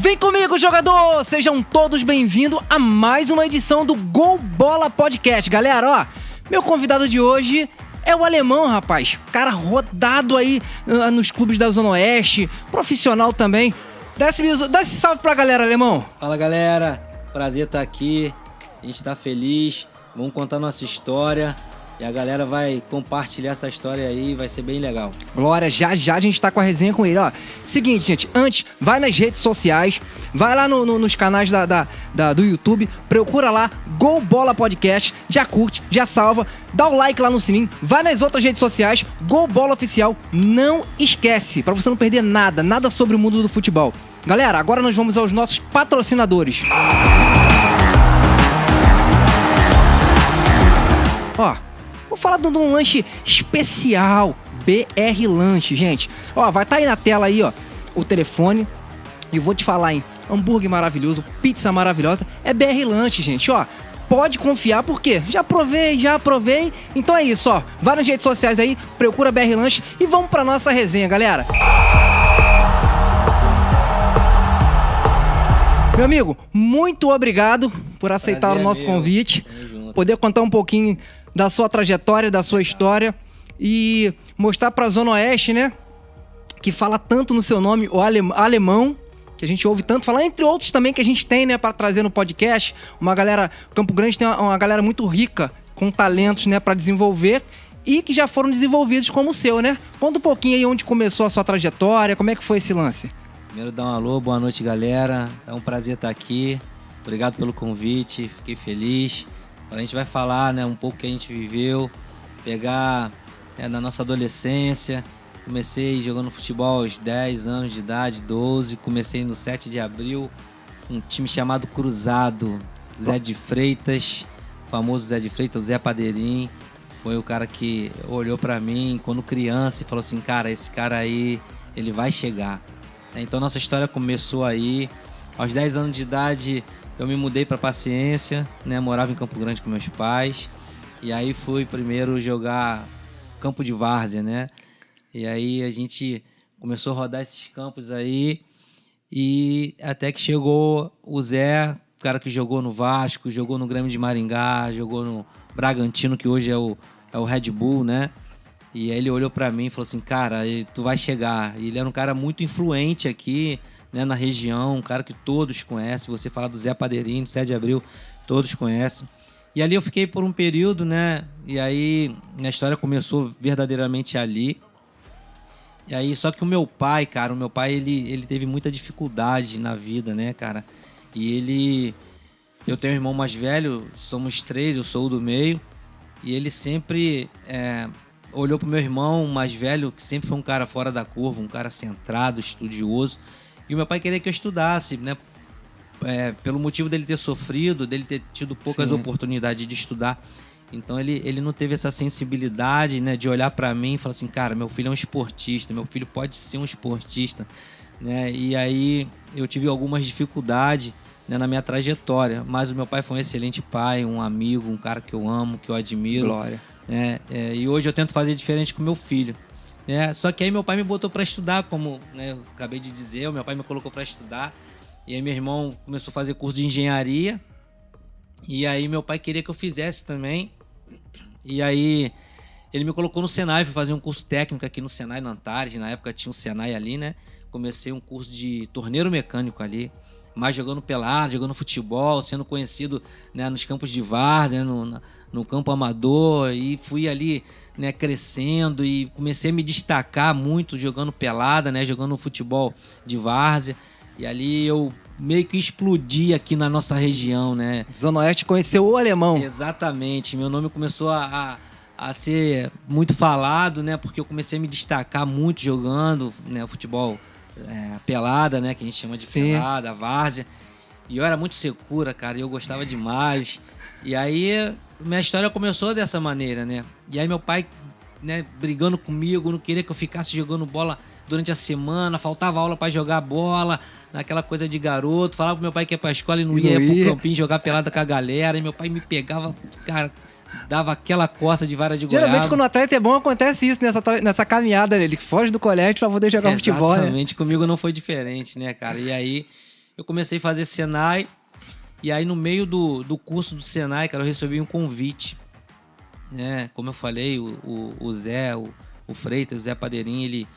Vem comigo, jogador! Sejam todos bem-vindos a mais uma edição do Gol Bola Podcast. Galera, ó, meu convidado de hoje é o Alemão, rapaz. Cara rodado aí nos clubes da Zona Oeste, profissional também. Dá esse salve pra galera, Alemão. Fala, galera. Prazer estar aqui. A gente tá feliz. Vamos contar nossa história. E a galera vai compartilhar essa história aí, vai ser bem legal. Glória, já a gente tá com a resenha com ele, ó. Seguinte, gente, antes, vai nas redes sociais, vai lá nos canais do YouTube, procura lá, Gol Bola Podcast, já curte, já salva, dá o like lá no sininho, vai nas outras redes sociais, Gol Bola Oficial, não esquece, pra você não perder nada sobre o mundo do futebol. Galera, agora nós vamos aos nossos patrocinadores. Ó, vou falar de um lanche especial, BR Lanche, gente. Ó, vai estar aí na tela aí, ó, o telefone. E eu vou te falar, hein, hambúrguer maravilhoso, pizza maravilhosa, é BR Lanche, gente, ó. Pode confiar, porque já provei. Então é isso, ó. Vai nas redes sociais aí, procura BR Lanche e vamos pra nossa resenha, galera. Meu amigo, muito obrigado por aceitar o nosso convite. Poder contar um pouquinho da sua trajetória, da sua história e mostrar pra Zona Oeste, né? Que fala tanto no seu nome, o Alemão, que a gente ouve tanto falar, entre outros também que a gente tem, né, pra trazer no podcast. Uma galera, Campo Grande tem uma galera muito rica, com talentos, né, pra desenvolver e que já foram desenvolvidos como o seu, né? Conta um pouquinho aí onde começou a sua trajetória, como é que foi esse lance? Primeiro, dar um alô, boa noite, galera. É um prazer estar aqui. Obrigado pelo convite, fiquei feliz. Agora a gente vai falar, né, um pouco que a gente viveu, pegar na nossa adolescência. Comecei jogando futebol aos 10 anos de idade, 12. Comecei no 7 de abril, um time chamado Cruzado. Zé de Freitas, o famoso Zé de Freitas, o Zé Padeirim. Foi o cara que olhou pra mim quando criança e falou assim, cara, esse cara aí, ele vai chegar. Então nossa história começou aí. Aos 10 anos de idade eu me mudei para Paciência, né? Morava em Campo Grande com meus pais. E aí fui primeiro jogar campo de várzea, né? E aí a gente começou a rodar esses campos aí. E até que chegou o Zé, o cara que jogou no Vasco, jogou no Grêmio de Maringá, jogou no Bragantino, que hoje é o Red Bull, né? E aí ele olhou pra mim e falou assim, cara, tu vai chegar. E ele era um cara muito influente aqui, né, na região, um cara que todos conhecem. Você fala do Zé Padeirinho, do 7 de abril, todos conhecem. E ali eu fiquei por um período, né? E aí minha história começou verdadeiramente ali. E aí, só que o meu pai, cara, ele teve muita dificuldade na vida, né, cara? E eu tenho um irmão mais velho, somos 3, eu sou o do meio. E ele sempre olhou pro meu irmão mais velho, que sempre foi um cara fora da curva, um cara centrado, estudioso. E o meu pai queria que eu estudasse, né? Pelo motivo dele ter sofrido, dele ter tido poucas oportunidades de estudar. Então ele não teve essa sensibilidade, né, de olhar para mim e falar assim, cara, meu filho é um esportista, meu filho pode ser um esportista, né? E aí eu tive algumas dificuldades, né, na minha trajetória, mas o meu pai foi um excelente pai, um amigo, um cara que eu amo, que eu admiro. Glória. Né? E hoje eu tento fazer diferente com meu filho. Só que aí meu pai me botou para estudar, como, né, eu acabei de dizer, o meu pai me colocou para estudar. E aí meu irmão começou a fazer curso de engenharia. E aí meu pai queria que eu fizesse também. E aí ele me colocou no Senai, fui fazer um curso técnico aqui no Senai, na Antares. Na época tinha um Senai ali, né? Comecei um curso de torneiro mecânico ali. Mas jogando pelado, jogando futebol, sendo conhecido, né, nos campos de várzea, no campo amador. E fui ali, né, crescendo e comecei a me destacar muito jogando pelada, né, jogando futebol de várzea. E ali eu meio que explodi aqui na nossa região, né? Zona Oeste conheceu o Alemão. Exatamente. Meu nome começou a ser muito falado, né? Porque eu comecei a me destacar muito jogando, né, futebol pelada, né? Que a gente chama de pelada, várzea. E eu era muito segura, cara. E eu gostava demais. E aí minha história começou dessa maneira, né? E aí meu pai, né, brigando comigo, não queria que eu ficasse jogando bola durante a semana, faltava aula pra jogar bola, naquela coisa de garoto, falava pro meu pai que ia pra escola e não ia pro campinho jogar pelada com a galera, e meu pai me pegava, cara, dava aquela coça de vara de goiaba. Geralmente quando o atleta é bom, acontece isso nessa caminhada, ele foge do colégio pra poder jogar futebol, né? Exatamente, comigo não foi diferente, né, cara? E aí eu comecei a fazer Senai. E aí, no meio do curso do Senai, cara, eu recebi um convite. Né? Como eu falei, o Zé, o Freitas, o Zé Padeirinho,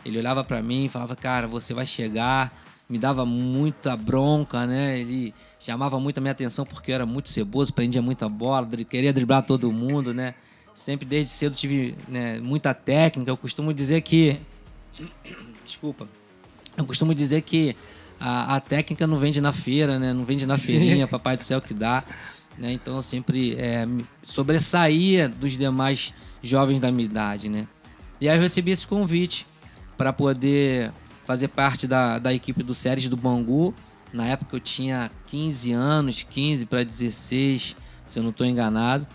ele olhava pra mim e falava, cara, você vai chegar. Me dava muita bronca, né? Ele chamava muito a minha atenção porque eu era muito ceboso, prendia muita bola, queria driblar todo mundo, né? Sempre desde cedo tive, né, muita técnica. Eu costumo dizer que... Desculpa. Eu costumo dizer que a técnica não vende na feira, né? Não vende na feirinha, papai do céu que dá. Né? Então eu sempre me sobressaía dos demais jovens da minha idade, né? E aí eu recebi esse convite para poder fazer parte da equipe do Séries do Bangu. Na época eu tinha 15 anos, 15 para 16, se eu não estou enganado.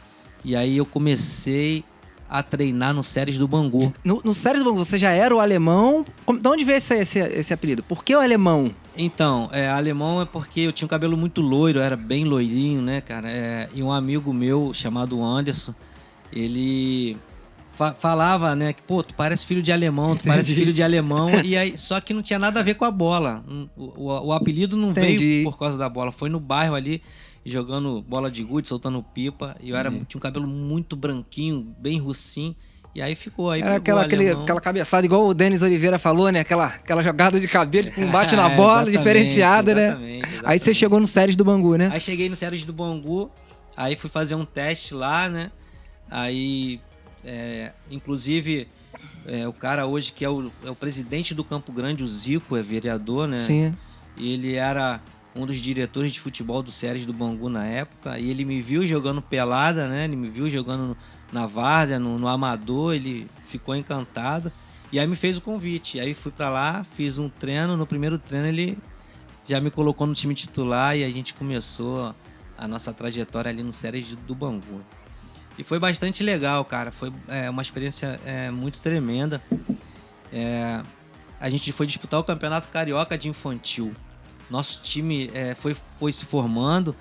E aí eu comecei a treinar no Séries do Bangu. No Séries do Bangu, você já era o alemão? De onde veio esse apelido? Por que o alemão? Então, alemão é porque eu tinha um cabelo muito loiro, eu era bem loirinho, né, cara? E um amigo meu, chamado Anderson, ele falava, né, que, pô, tu parece filho de alemão, tu parece filho de alemão. E aí, só que não tinha nada a ver com a bola. O apelido não veio por causa da bola, foi no bairro ali, jogando bola de gude, soltando pipa. E eu tinha um cabelo muito branquinho, bem russinho. E aí ficou, aí era aquela cabeçada, igual o Denis Oliveira falou, né? Aquela jogada de cabelo com bate na bola, diferenciada, exatamente. Né? Aí você chegou no Séries do Bangu, né? Aí cheguei no Séries do Bangu, aí fui fazer um teste lá, né? Aí, inclusive, o cara hoje que é o presidente do Campo Grande, o Zico, é vereador, né? Sim. E ele era um dos diretores de futebol do Séries do Bangu na época. E ele me viu jogando pelada, né? Ele me viu jogando na várzea, no amador, ele ficou encantado. E aí me fez o convite. E aí fui pra lá, fiz um treino. No primeiro treino ele já me colocou no time titular e a gente começou a nossa trajetória ali no Séries do Bangu. E foi bastante legal, cara. Foi uma experiência muito tremenda. A gente foi disputar o Campeonato Carioca de Infantil. Nosso time foi se formando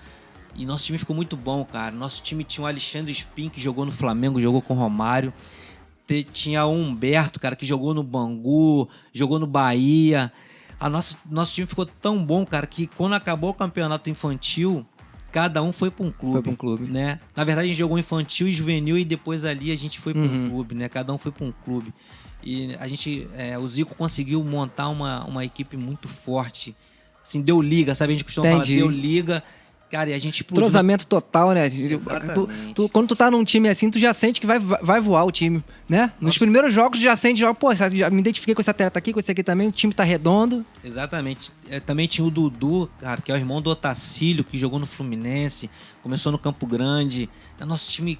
e nosso time ficou muito bom, cara. Nosso time tinha o Alexandre Spin, que jogou no Flamengo, jogou com o Romário. Tinha o Humberto, cara, que jogou no Bangu, jogou no Bahia. Nosso time ficou tão bom, cara, que quando acabou o campeonato infantil, cada um foi para um clube. Foi para um clube. Né? Na verdade, a gente jogou infantil e juvenil e depois ali a gente foi para um clube, né? Cada um foi para um clube. E a gente, o Zico conseguiu montar uma equipe muito forte. Assim, deu liga, sabe? A gente costuma falar, deu liga. Cara, e a gente explodiu. Entrosamento total, né? Exatamente. Quando tu tá num time assim, tu já sente que vai voar o time, né? Nos primeiros jogos, tu já sente, pô, já me identifiquei com esse atleta aqui, com esse aqui também, o time tá redondo. Exatamente. Também tinha o Dudu, cara, que é o irmão do Otacílio, que jogou no Fluminense, começou no Campo Grande. Nosso time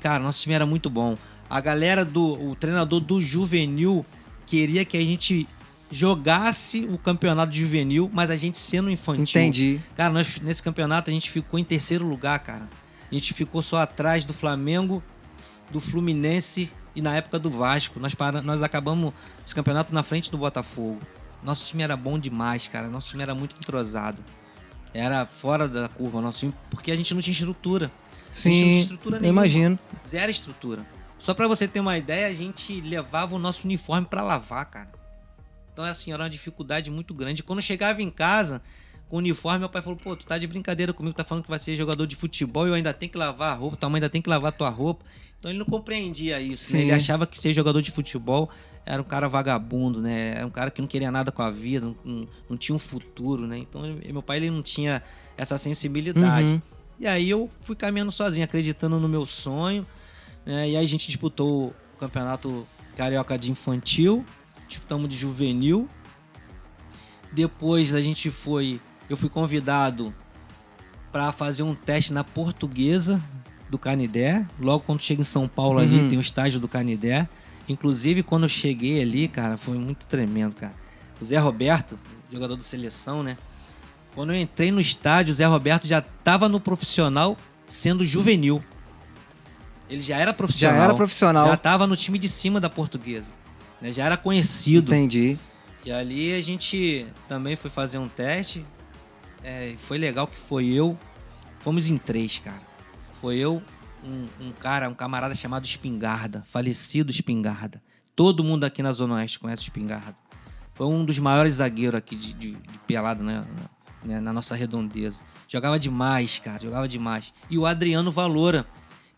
era muito bom. A galera o treinador do juvenil queria que a gente jogasse o campeonato juvenil, mas a gente sendo infantil. Entendi. Cara, nesse campeonato a gente ficou em terceiro lugar, cara. A gente ficou só atrás do Flamengo, do Fluminense e na época do Vasco. Nós acabamos esse campeonato na frente do Botafogo. Nosso time era bom demais, cara. Nosso time era muito entrosado. Era fora da curva nosso time, porque a gente não tinha estrutura. Sim, a gente não tinha estrutura nenhuma. Imagino. Zero estrutura. Só pra você ter uma ideia, a gente levava o nosso uniforme pra lavar, cara. Então, assim, era uma dificuldade muito grande. Quando eu chegava em casa com o uniforme, meu pai falou, pô, tu tá de brincadeira comigo, tá falando que vai ser jogador de futebol e eu ainda tenho que lavar a roupa, tua mãe ainda tem que lavar a tua roupa. Então ele não compreendia isso, né? Ele achava que ser jogador de futebol era um cara vagabundo, né? Era um cara que não queria nada com a vida, não tinha um futuro, né? Então meu pai ele não tinha essa sensibilidade. E aí eu fui caminhando sozinho, acreditando no meu sonho, né? E aí a gente disputou o Campeonato Carioca de Infantil, disputamos de juvenil. Depois eu fui convidado para fazer um teste na Portuguesa do Canidé. Logo quando chega em São Paulo ali, tem o estágio do Canidé. Inclusive, quando eu cheguei ali, cara, foi muito tremendo, cara. O Zé Roberto, jogador da seleção, né? Quando eu entrei no estádio, o Zé Roberto já estava no profissional sendo juvenil. Ele já era profissional. Já estava no time de cima da Portuguesa. Né? Já era conhecido. Entendi. E ali a gente também foi fazer um teste. Foi legal que fomos em 3, cara. Foi eu, um camarada chamado Espingarda, falecido Espingarda. Todo mundo aqui na Zona Oeste conhece o Espingarda. Foi um dos maiores zagueiros aqui de pelada, né? né, na nossa Redondeza. Jogava demais, cara, jogava demais. E o Adriano Valora,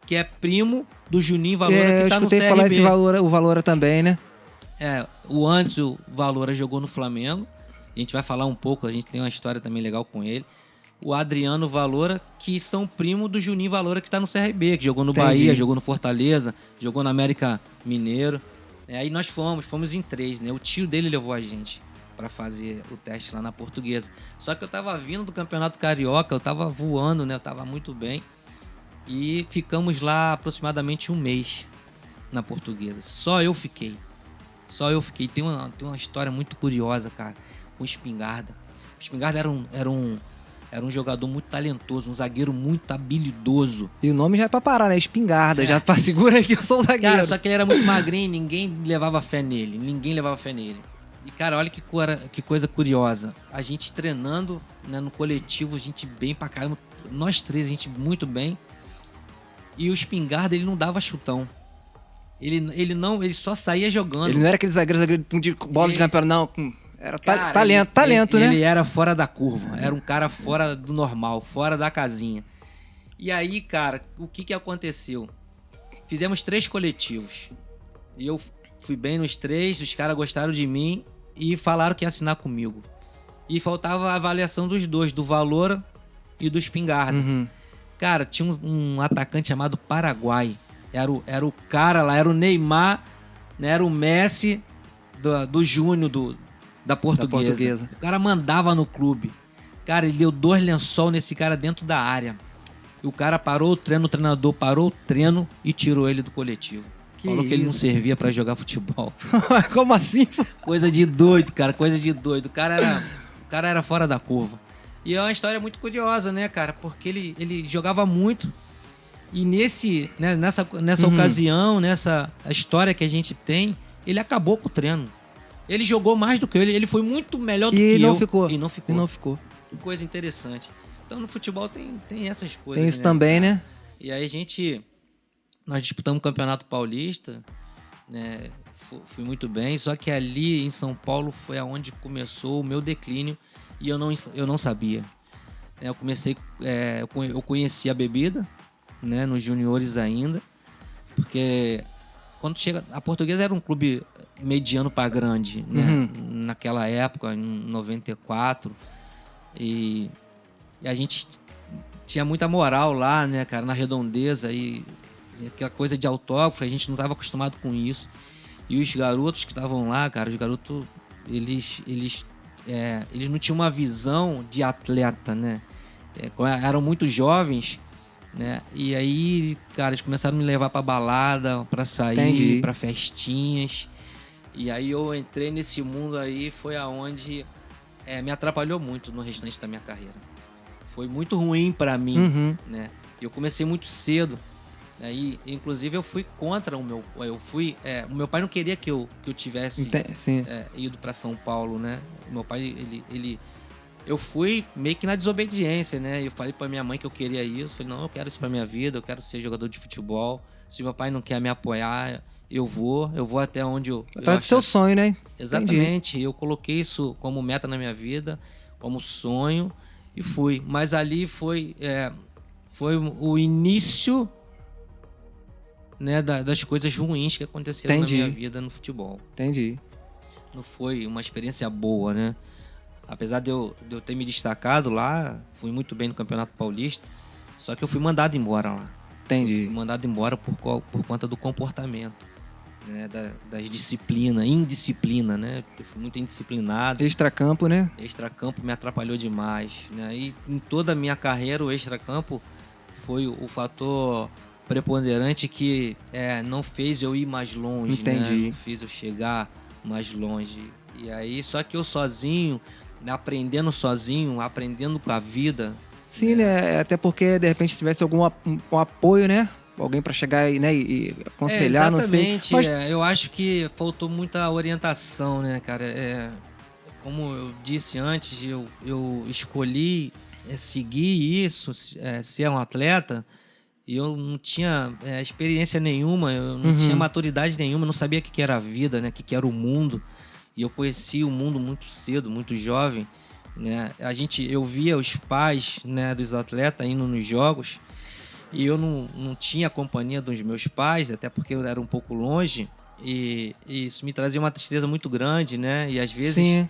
que é primo do Juninho Valora, que tá no CRB. Eu escutei falar esse Valora, o Valora também, né? O Anderson Valora jogou no Flamengo. A gente vai falar um pouco, a gente tem uma história também legal com ele. O Adriano Valora, que são primo do Juninho Valora, que tá no CRB, que jogou no Bahia, jogou no Fortaleza, jogou no América Mineiro. Aí nós fomos em 3, né? O tio dele levou a gente para fazer o teste lá na Portuguesa. Só que eu tava vindo do Campeonato Carioca, eu tava voando, né? Eu tava muito bem. E ficamos lá aproximadamente um mês na Portuguesa. Só eu fiquei. Tem uma história muito curiosa, cara, com o Espingarda. O Espingarda era um jogador muito talentoso, um zagueiro muito habilidoso. E o nome já é pra parar, né? Espingarda. Já segura aí que eu sou o zagueiro. Cara, só que ele era muito magrinho e ninguém levava fé nele. E, cara, olha que coisa curiosa. A gente treinando, né, no coletivo, a gente bem pra caramba. Nós 3, a gente muito bem. E o Espingarda, ele não dava chutão. Ele só saía jogando. Ele não era aquele zagueiro de bola de campeonato, não. Era talento, né? Ele era fora da curva. Era um cara fora do normal, fora da casinha. E aí, cara, o que aconteceu? Fizemos 3 coletivos. E eu fui bem nos 3, os caras gostaram de mim e falaram que ia assinar comigo. E faltava a avaliação dos dois, do Valora e do Espingarda. Uhum. Cara, tinha um atacante chamado Paraguai. Era o cara lá, era o Neymar, né? Era o Messi do Júnior da Portuguesa. O cara mandava no clube. Cara, ele deu 2 lençol nesse cara dentro da área. E o cara parou o treinador parou o treino e tirou ele do coletivo. Falou que ele não servia pra jogar futebol. Como assim? Coisa de doido, cara, coisa de doido. O cara era fora da curva. E é uma história muito curiosa, né, cara? Porque ele jogava muito. E nessa ocasião, nessa história que a gente tem, ele acabou com o treino. Ele jogou mais do que eu. Ele foi muito melhor do que eu. E não ficou. Que coisa interessante. Então, no futebol tem essas coisas. Tem isso, né, também, cara? Né? E aí nós disputamos o Campeonato Paulista, né? Fui muito bem. Só que ali em São Paulo foi aonde começou o meu declínio. E eu não sabia. Eu conheci a bebida, né, nos juniores ainda, porque quando chega, a Portuguesa era um clube mediano para grande, né? Uhum. Naquela época, em 94, e a gente tinha muita moral lá, né, cara, na Redondeza, e aquela coisa de autógrafo, a gente não estava acostumado com isso. E os garotos que estavam lá, cara, eles não tinham uma visão de atleta, né? Eram muito jovens, né? E aí, cara, eles começaram a me levar pra balada, pra sair, pra festinhas. E aí eu entrei nesse mundo aí, foi aonde me atrapalhou muito no restante da minha carreira. Foi muito ruim pra mim, né? Eu comecei muito cedo. E, inclusive, eu fui contra o meu... o meu pai não queria que eu tivesse ido pra São Paulo, né? O meu pai, eu fui meio que na desobediência, né? Eu falei pra minha mãe que eu queria isso. Falei, não, eu quero isso pra minha vida, eu quero ser jogador de futebol. Se meu pai não quer me apoiar, eu vou até onde eu atrás do seu sonho, né? Exatamente. Entendi. Eu coloquei isso como meta na minha vida, como sonho, e fui. Mas ali foi o início, né, das coisas ruins que aconteceram na minha vida no futebol. Entendi. Não foi uma experiência boa, né? Apesar de eu ter me destacado lá, fui muito bem no Campeonato Paulista, só que eu fui mandado embora lá. Entendi. Fui mandado embora por conta do comportamento, né? Das disciplinas, indisciplina, né? Eu fui muito indisciplinado. Extracampo, né? Extracampo me atrapalhou demais, né? E em toda a minha carreira, o extracampo foi o fator preponderante que não fez eu ir mais longe. Entendi. Né? Não fez eu chegar mais longe. E aí, só que eu sozinho, aprendendo com a vida. Sim, né? Até porque, de repente, se tivesse algum apoio, né? Alguém para chegar aí, né? E aconselhar, não sei. Exatamente. Eu acho que faltou muita orientação, né, cara? Como eu disse antes, eu escolhi seguir isso, ser um atleta. E eu não tinha experiência nenhuma, eu não tinha maturidade nenhuma, não sabia o que era a vida, né? O que era o mundo. E eu conheci o mundo muito cedo, muito jovem. né? Eu via os pais, né, dos atletas indo nos jogos e eu não tinha a companhia dos meus pais, até porque eu era um pouco longe, e isso me trazia uma tristeza muito grande, né? E às vezes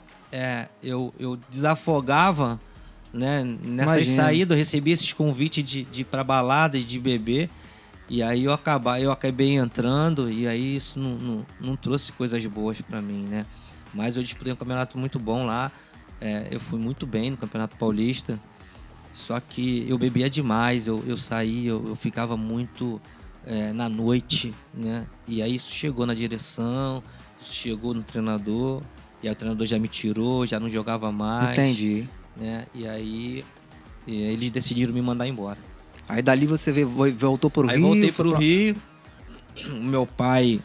eu desafogava, né, nessas saídas, eu recebia esses convites de ir pra balada e de beber, e aí eu acabei entrando, e aí isso não trouxe coisas boas para mim, né? Mas eu disputei um campeonato muito bom lá, eu fui muito bem no Campeonato Paulista, só que eu bebia demais, eu saía, eu ficava muito na noite, né? E aí isso chegou na direção, isso chegou no treinador, e aí o treinador já me tirou, já não jogava mais. Entendi. Né? E aí eles decidiram me mandar embora. Aí dali você voltou pro Rio? Aí voltei pro Rio. O meu pai,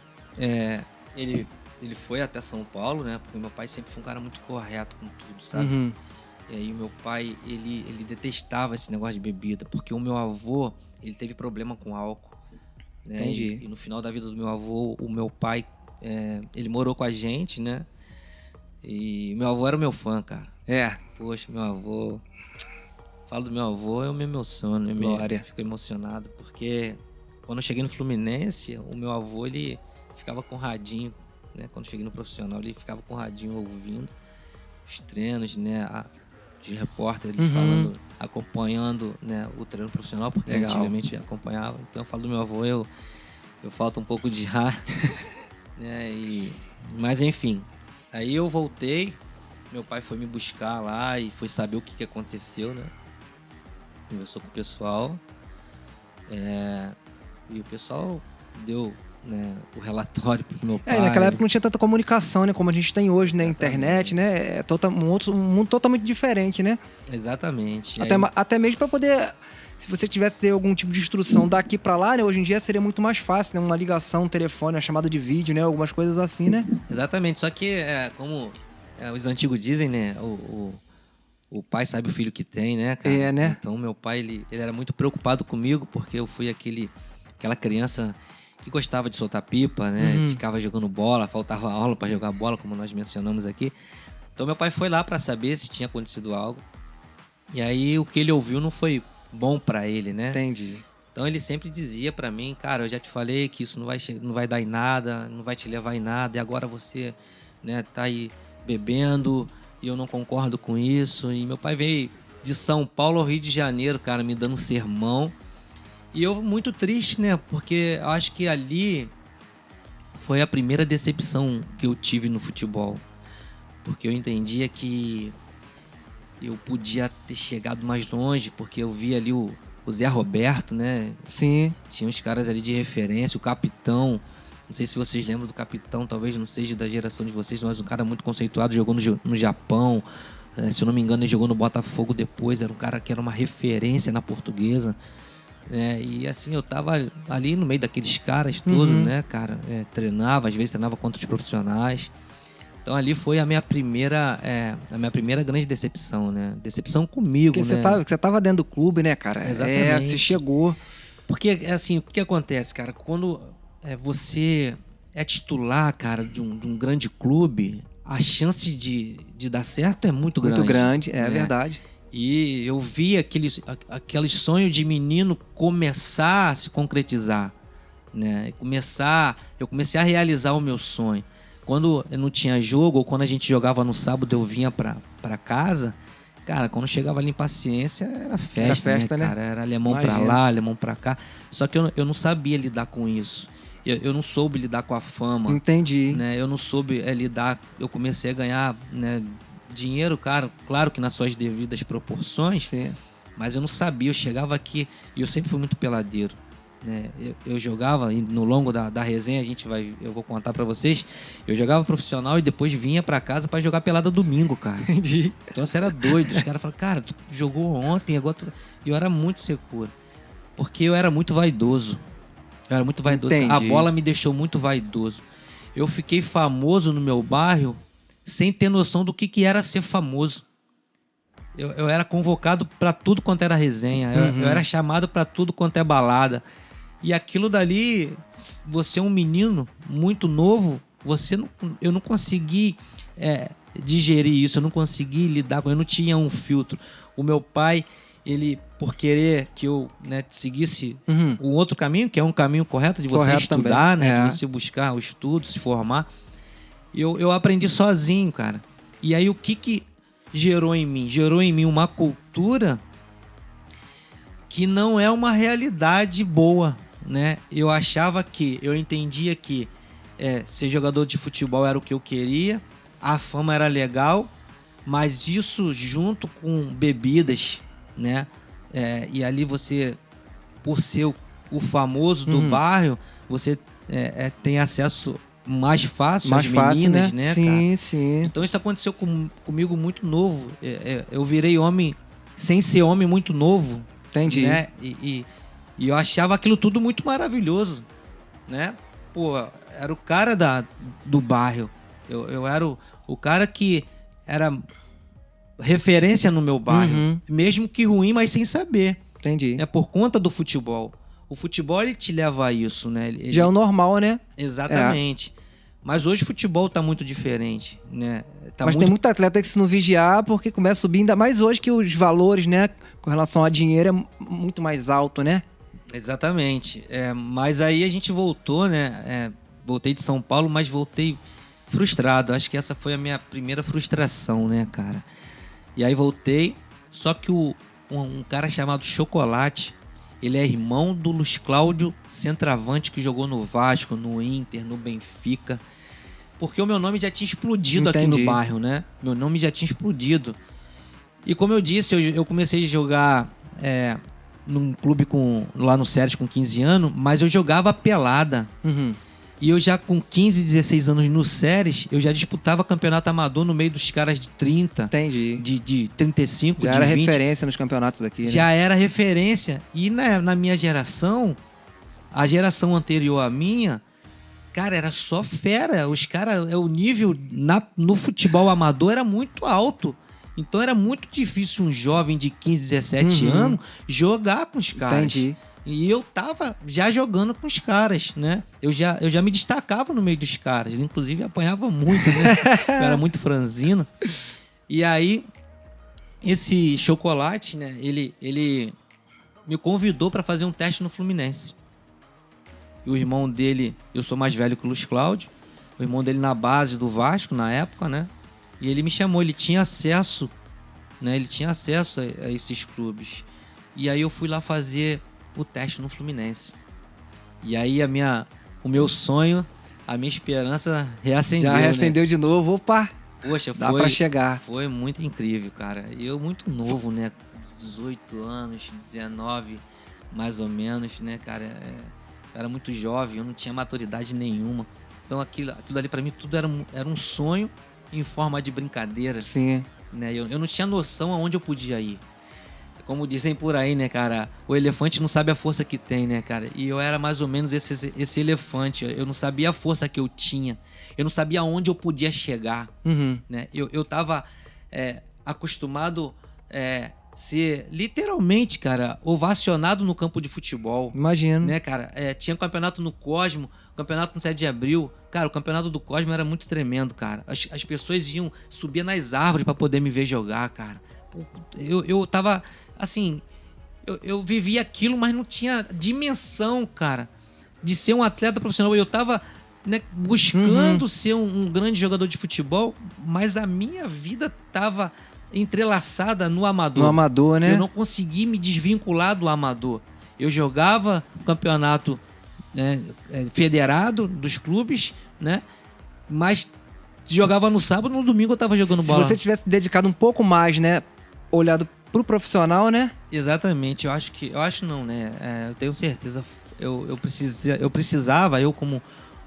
ele foi até São Paulo, né? Porque meu pai sempre foi um cara muito correto com tudo, sabe? Uhum. E aí o meu pai, ele detestava esse negócio de bebida, porque o meu avô, ele teve problema com álcool. Né? Entendi. E no final da vida do meu avô, o meu pai, ele morou com a gente, né? E meu avô era o meu fã, cara. Poxa, meu avô... Falo do meu avô, eu me emociono. Eu fico emocionado, porque quando eu cheguei no Fluminense, o meu avô, ele ficava com radinho, né? Quando eu cheguei no profissional, ele ficava com radinho ouvindo os treinos, né? De repórter, ele falando, acompanhando, né, o treino profissional, porque antigamente eu acompanhava. Então eu falo do meu avô, eu falta um pouco de ar, né? Mas enfim, aí eu voltei, meu pai foi me buscar lá e foi saber o que aconteceu, né? Conversou com o pessoal, e o pessoal deu, né, o relatório pro meu pai. Naquela época não tinha tanta comunicação, né? Como a gente tem hoje, Exatamente. Na internet, né? Um mundo totalmente diferente, né? Exatamente. Até mesmo para poder... Se você tivesse algum tipo de instrução daqui para lá, né? Hoje em dia seria muito mais fácil, né? Uma ligação, um telefone, uma chamada de vídeo, né? Algumas coisas assim, né? Exatamente. Só que, como os antigos dizem, né? O pai sabe o filho que tem, né, cara? Né? Então, meu pai, ele era muito preocupado comigo, porque eu fui aquela criança que gostava de soltar pipa, né? Ficava jogando bola, faltava aula para jogar bola, como nós mencionamos aqui. Então, meu pai foi lá para saber se tinha acontecido algo. E aí, o que ele ouviu não foi bom para ele, né? Entendi. Então, ele sempre dizia para mim, cara, eu já te falei que isso não vai dar em nada, não vai te levar em nada, e agora você, né, tá aí bebendo... E eu não concordo com isso. E meu pai veio de São Paulo ao Rio de Janeiro, cara, me dando um sermão. E eu muito triste, né? Porque eu acho que ali foi a primeira decepção que eu tive no futebol. Porque eu entendia que eu podia ter chegado mais longe, porque eu vi ali o Zé Roberto, né? Sim. Tinha uns caras ali de referência, o capitão... Não sei se vocês lembram do capitão, talvez não seja da geração de vocês, mas um cara muito conceituado, jogou no Japão. Se eu não me engano, ele jogou no Botafogo depois. Era um cara que era uma referência na Portuguesa. E assim, eu tava ali no meio daqueles caras todos, né, cara? Treinava, às vezes treinava contra os profissionais. Então ali foi a minha primeira grande decepção, né? Decepção comigo, porque né? Você tava dentro do clube, né, cara? Exatamente. Você chegou. Porque, assim, o que acontece, cara? Quando... você é titular, cara, de um grande clube, a chance de dar certo é muito grande. Muito grande, né? Verdade. E eu vi aquele sonho de menino começar a se concretizar, né? Eu comecei a realizar o meu sonho. Quando eu não tinha jogo, ou quando a gente jogava no sábado, eu vinha pra casa. Cara, quando chegava ali em Paciência, era festa, né, cara? Era alemão pra lá, alemão pra cá. Só que eu não sabia lidar com isso. Eu não soube lidar com a fama. Entendi. Né? Eu não soube lidar... Eu comecei a ganhar, né, dinheiro, cara, claro que nas suas devidas proporções. Sim. Mas eu não sabia. Eu chegava aqui... E eu sempre fui muito peladeiro. Né? Eu jogava, e no longo da resenha eu vou contar pra vocês. Eu jogava profissional e depois vinha pra casa pra jogar pelada domingo, cara. Entendi. Então você era doido. Os caras falaram, cara, tu jogou ontem, agora E eu era muito seguro. Porque eu era muito vaidoso. A bola me deixou muito vaidoso. Eu fiquei famoso no meu bairro sem ter noção do que era ser famoso. Eu era convocado pra tudo quanto era resenha. Eu era chamado pra tudo quanto é balada. E aquilo dali, você é um menino muito novo, eu não consegui digerir isso, eu não consegui lidar com... Eu não tinha um filtro. O meu pai, ele, por querer que eu, né, seguisse um outro caminho, que é um caminho correto de você estudar, né, de você buscar o estudo, se formar, eu aprendi sozinho, cara. E aí o que gerou em mim? Gerou em mim uma cultura que não é uma realidade boa, né? Eu entendia que ser jogador de futebol era o que eu queria, a fama era legal, mas isso junto com bebidas, né? E ali você, por ser o famoso do bairro, você tem acesso mais fácil às meninas, né, sim, cara? Sim. Então isso aconteceu comigo muito novo. Eu virei homem sem ser homem muito novo. Entendi. Né? E eu achava aquilo tudo muito maravilhoso, né? Pô, era o cara do bairro. Eu era o cara que era referência no meu bairro. Mesmo que ruim, mas sem saber. Entendi. É por conta do futebol. O futebol, ele te leva a isso, né? Já é o normal, né? Exatamente. Mas hoje o futebol tá muito diferente, né? Tem muito atleta que se não vigiar, porque começa a subir, ainda mais hoje que os valores, né, com relação a dinheiro é muito mais alto, né? Exatamente. Mas aí a gente voltou, né? Voltei de São Paulo, mas voltei frustrado. Acho que essa foi a minha primeira frustração, né, cara? E aí voltei, só que um cara chamado Chocolate, ele é irmão do Luiz Cláudio, centroavante, que jogou no Vasco, no Inter, no Benfica. Porque o meu nome já tinha explodido aqui no bairro, né? Meu nome já tinha explodido. E como eu disse, eu comecei a jogar num clube lá no Séries com 15 anos, mas eu jogava pelada. E eu já com 15, 16 anos no Séries, eu já disputava campeonato amador no meio dos caras de 30. Entendi. De 35, já de 20. Já era referência nos campeonatos aqui, né? Já era referência. E na minha geração, a geração anterior à minha, cara, era só fera. Os caras, o nível no futebol amador era muito alto. Então era muito difícil um jovem de 15, 17 anos jogar com os caras. Entendi. E eu tava já jogando com os caras, né? Eu já me destacava no meio dos caras. Inclusive apanhava muito, né? Eu era muito franzino. E aí, esse Chocolate, né? Ele me convidou para fazer um teste no Fluminense. E o irmão dele, eu sou mais velho que o Luiz Cláudio, o irmão dele na base do Vasco, na época, né? E ele me chamou, ele tinha acesso, né? Ele tinha acesso a esses clubes. E aí eu fui lá fazer o teste no Fluminense. E aí o meu sonho, a minha esperança reacendeu. Já reacendeu, né? De novo, opa! Poxa, dá pra chegar. Foi muito incrível, cara. E eu muito novo, né? 18 anos, 19, mais ou menos, né, cara? Eu era muito jovem, eu não tinha maturidade nenhuma. Então aquilo ali pra mim tudo era um sonho em forma de brincadeira. Sim. Né? Eu não tinha noção aonde eu podia ir. Como dizem por aí, né, cara? O elefante não sabe a força que tem, né, cara? E eu era mais ou menos esse elefante. Eu não sabia a força que eu tinha. Eu não sabia aonde eu podia chegar. Né? Eu tava acostumado ser literalmente, cara, ovacionado no campo de futebol. Imagino. Né, cara? Tinha um campeonato no Cosmo, campeonato no 7 de abril. Cara, o campeonato do Cosmo era muito tremendo, cara. As pessoas subir nas árvores pra poder me ver jogar, cara. Eu tava, assim, eu vivia aquilo, mas não tinha dimensão, cara, de ser um atleta profissional. Eu tava, né, buscando ser um grande jogador de futebol, mas a minha vida tava entrelaçada no amador. No amador, né? Eu não consegui me desvincular do amador. Eu jogava campeonato, né, federado dos clubes, né, mas jogava no sábado, no domingo eu tava jogando bola. Se você tivesse dedicado um pouco mais, né, olhado pro profissional, né? Exatamente, eu acho não, né? Eu tenho certeza, eu precisava, eu como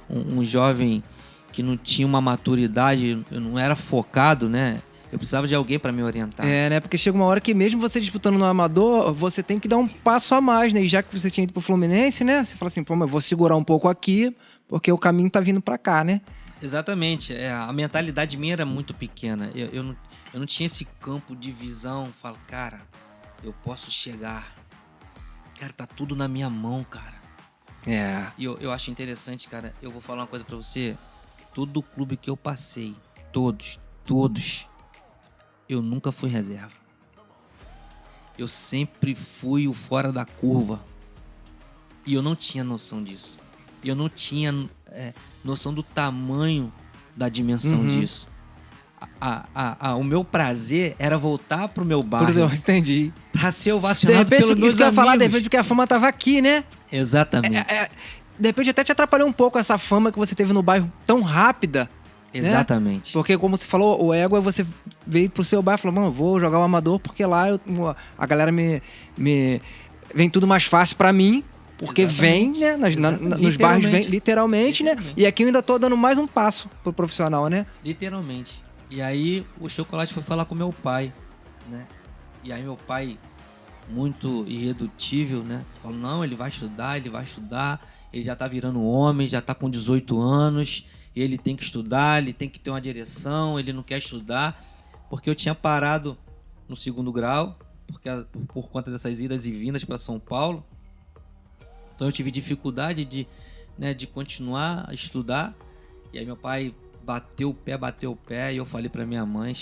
um jovem que não tinha uma maturidade, eu não era focado, né? Eu precisava de alguém para me orientar. Né? Porque chega uma hora que mesmo você disputando no amador, você tem que dar um passo a mais, né? E já que você tinha ido pro Fluminense, né? Você fala assim, pô, mas eu vou segurar um pouco aqui, porque o caminho tá vindo para cá, né? Exatamente. A mentalidade minha era muito pequena. Eu não tinha esse campo de visão. Falo, cara, eu posso chegar. Cara, tá tudo na minha mão, cara. E eu acho interessante, cara. Eu vou falar uma coisa pra você. Todo clube que eu passei, todos, todos, eu nunca fui reserva. Eu sempre fui o fora da curva. E eu não tinha noção disso. Eu não tinha noção do tamanho da dimensão disso. O meu prazer era voltar pro meu bairro. Entendi. Pra ser ovacionado pelos meus amigos. Isso que eu ia falar, de repente, porque a fama tava aqui, né? Exatamente. De repente até te atrapalhou um pouco essa fama que você teve no bairro tão rápida. Exatamente. Né? Porque, como você falou, o ego é você veio pro seu bairro e falou, mano, vou jogar o amador porque lá a galera vem tudo mais fácil pra mim. Porque Exatamente. vem, né? Nos bairros vem, literalmente, né? E aqui eu ainda tô dando mais um passo pro profissional, né? Literalmente. E aí o Chocolate foi falar com meu pai, né? E aí meu pai, muito irredutível, né? Falou, não, ele vai estudar, ele já tá virando homem, já tá com 18 anos, ele tem que estudar, ele tem que ter uma direção, ele não quer estudar, porque eu tinha parado no 2º grau, por conta dessas idas e vindas para São Paulo. Então eu tive dificuldade de continuar a estudar. E aí meu pai bateu o pé e eu falei pra minha mãe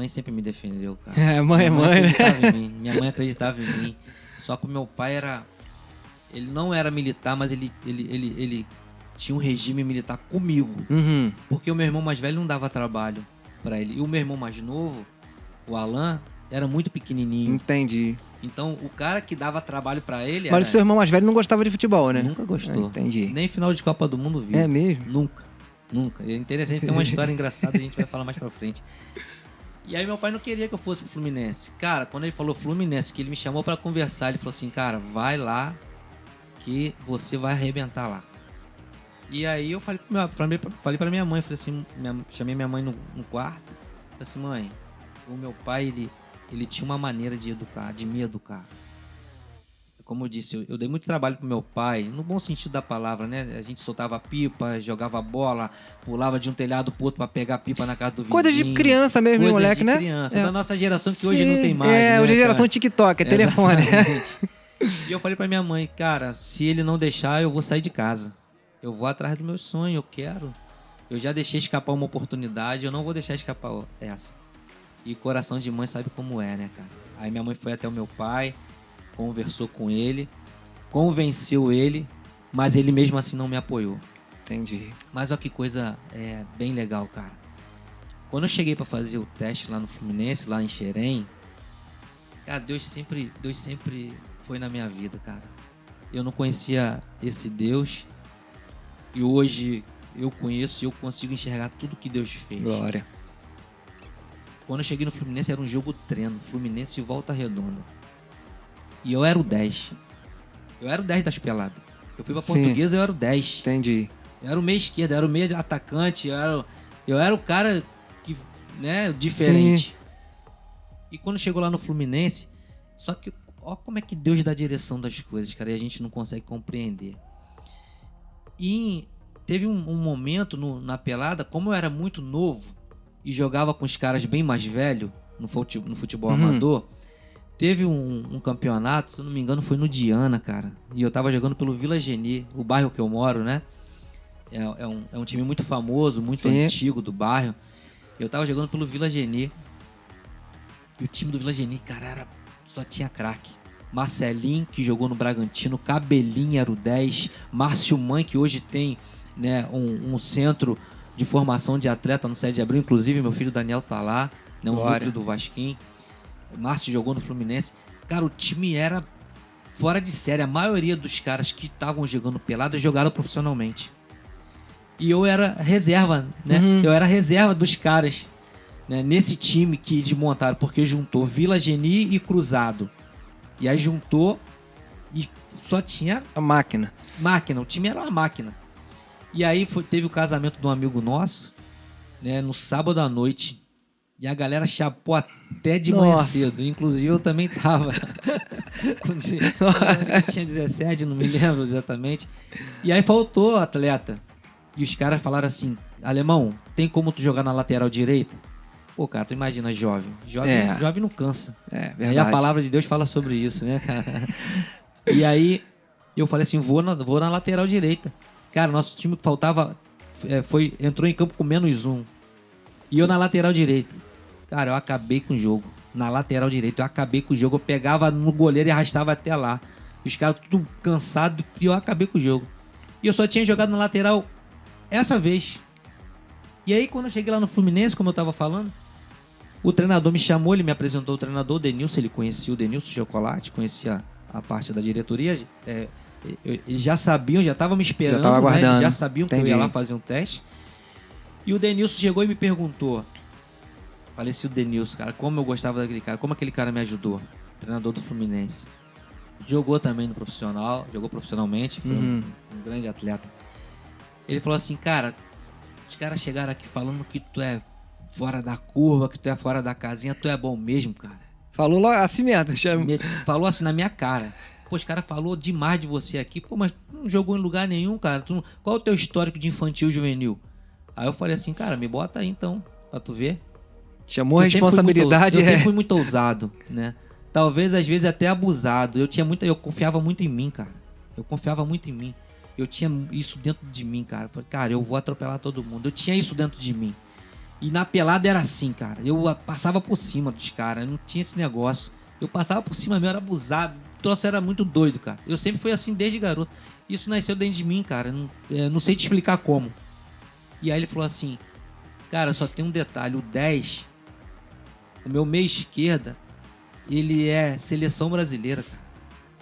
sempre me defendeu, cara. Mãe, né? Minha mãe acreditava em mim. Só que o meu pai ele não era militar, mas ele tinha um regime militar comigo. Uhum. Porque o meu irmão mais velho não dava trabalho pra ele. E o meu irmão mais novo, o Alan, era muito pequenininho. Entendi. Então, o cara que dava trabalho pra ele... Mas o seu irmão mais velho não gostava de futebol, né? Nunca gostou. Entendi. Nem final de Copa do Mundo viu. É mesmo? Nunca. É interessante, tem uma história engraçada, a gente vai falar mais pra frente. E aí meu pai não queria que eu fosse pro Fluminense. Cara, quando ele falou Fluminense, que ele me chamou pra conversar, ele falou assim, cara, vai lá que você vai arrebentar lá. E aí eu falei pra minha mãe, falei assim, chamei minha mãe no quarto, falei assim, mãe, o meu pai, ele tinha uma maneira de me educar. Como eu disse, eu dei muito trabalho pro meu pai, no bom sentido da palavra, né? A gente soltava pipa, jogava bola, pulava de um telhado pro outro pra pegar pipa na casa do vizinho. Coisa de criança mesmo, moleque, né? Coisa de criança, da nossa geração que hoje não tem mais, né? Hoje é geração TikTok, é telefone. E eu falei pra minha mãe, cara, se ele não deixar, eu vou sair de casa. Eu vou atrás do meu sonho, eu quero. Eu já deixei escapar uma oportunidade, eu não vou deixar escapar essa. E coração de mãe sabe como é, né, cara? Aí minha mãe foi até o meu pai, conversou com ele, convenceu ele, mas ele mesmo assim não me apoiou. Entendi. Mas olha que coisa bem legal, cara. Quando eu cheguei pra fazer o teste lá no Fluminense, lá em Xerém, cara, Deus sempre foi na minha vida, cara. Eu não conhecia esse Deus e hoje eu conheço e eu consigo enxergar tudo que Deus fez. Glória. Quando eu cheguei no Fluminense era um jogo treino, Fluminense e Volta Redonda. E eu era o 10. Eu era o 10 das peladas. Eu fui pra Portuguesa, eu era o 10. Entendi. Eu era o meia esquerda, eu era o meia atacante, eu era o cara que, né, diferente. Sim. E quando chegou lá no Fluminense, só que ó como é que Deus dá a direção das coisas, cara, e a gente não consegue compreender. E teve um momento na pelada, como eu era muito novo e jogava com os caras bem mais velhos no futebol amador, teve um campeonato, se eu não me engano, foi no Diana, cara. E eu tava jogando pelo Vila Geni, o bairro que eu moro, né? É um time muito famoso, muito antigo do bairro. Eu tava jogando pelo Vila Geni. E o time do Vila Geni, cara, só tinha craque. Marcelinho, que jogou no Bragantino. Cabelinho era o 10. Márcio Mãe, que hoje tem, né, um centro de formação de atleta no 7 de abril. Inclusive, meu filho Daniel tá lá, né, um núcleo do Vasquinho. Márcio jogou no Fluminense. Cara, o time era fora de série. A maioria dos caras que estavam jogando pelada jogaram profissionalmente. E eu era reserva, né? Eu era reserva dos caras, né, nesse time que eles montaram, porque juntou Vila Geni e Cruzado. E aí juntou e só tinha... a máquina. O time era uma máquina. E aí teve o casamento de um amigo nosso, né, no sábado à noite. E a galera chapou até de manhã cedo. Inclusive eu também tava. Eu tinha 17, não me lembro exatamente. E aí faltou o atleta. E os caras falaram assim, alemão, tem como tu jogar na lateral direita? Pô, cara, tu imagina jovem. Jovem não cansa. Verdade. E a palavra de Deus fala sobre isso, né, cara? E aí eu falei assim, vou na lateral direita. Cara, nosso time faltava... entrou em campo com -1. E eu na lateral direita. Cara, eu acabei com o jogo. Na lateral direita, eu acabei com o jogo. Eu pegava no goleiro e arrastava até lá. Os caras tudo cansados e eu acabei com o jogo. E eu só tinha jogado na lateral essa vez. E aí, quando eu cheguei lá no Fluminense, como eu tava falando, o treinador me chamou, ele me apresentou o treinador, o Denilson, ele conhecia o Denilson Chocolate, conhecia a parte da diretoria. Eles já sabiam, já estavam me esperando, já tava aguardando. Eles já sabiam que eu ia lá fazer um teste. E o Denilson chegou e me perguntou, falecido Denilson, cara, como eu gostava daquele cara, como aquele cara me ajudou, treinador do Fluminense. Jogou também no profissional, jogou profissionalmente, foi um grande atleta. Ele falou assim, cara, os caras chegaram aqui falando que tu é fora da curva, que tu é fora da casinha, tu é bom mesmo, cara. Falou logo assim mesmo. Falou assim na minha cara. Pô, os caras falou demais de você aqui. Pô, mas tu não jogou em lugar nenhum, cara. Qual é o teu histórico de infantil juvenil? Aí eu falei assim, cara, me bota aí então, pra tu ver. Chamou a responsabilidade. Eu sempre fui muito ousado, né? Talvez, às vezes, até abusado. Eu confiava muito em mim, cara. Eu confiava muito em mim. Eu tinha isso dentro de mim, cara. Eu falei, cara, eu vou atropelar todo mundo. Eu tinha isso dentro de mim. E na pelada era assim, cara. Eu passava por cima dos caras. Não tinha esse negócio. Eu passava por cima mesmo, era abusado. O troço era muito doido, cara. Eu sempre fui assim desde garoto. Isso nasceu dentro de mim, cara. Não sei te explicar como. E aí ele falou assim, cara, só tem um detalhe. O 10, o meu meia esquerda, ele é seleção brasileira, cara.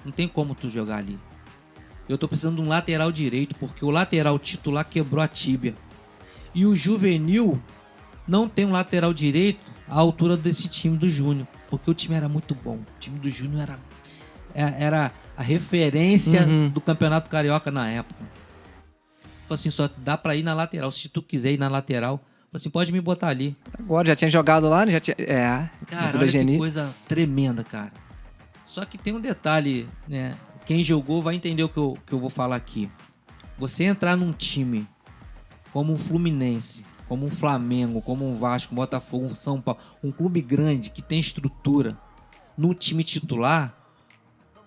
Não tem como tu jogar ali. Eu tô precisando de um lateral direito, porque o lateral titular quebrou a tíbia. E o juvenil não tem um lateral direito à altura desse time do Júnior, porque o time era muito bom. O time do Júnior era a referência do Campeonato Carioca na época. Falei assim, só dá pra ir na lateral. Se tu quiser ir na lateral, falei assim, pode me botar ali. Agora, já tinha jogado lá, né? Já tinha... Cara, olha que coisa tremenda, cara. Só que tem um detalhe, né? Quem jogou vai entender o que eu vou falar aqui. Você entrar num time como um Fluminense, como um Flamengo, como um Vasco, um Botafogo, um São Paulo, um clube grande que tem estrutura, no time titular,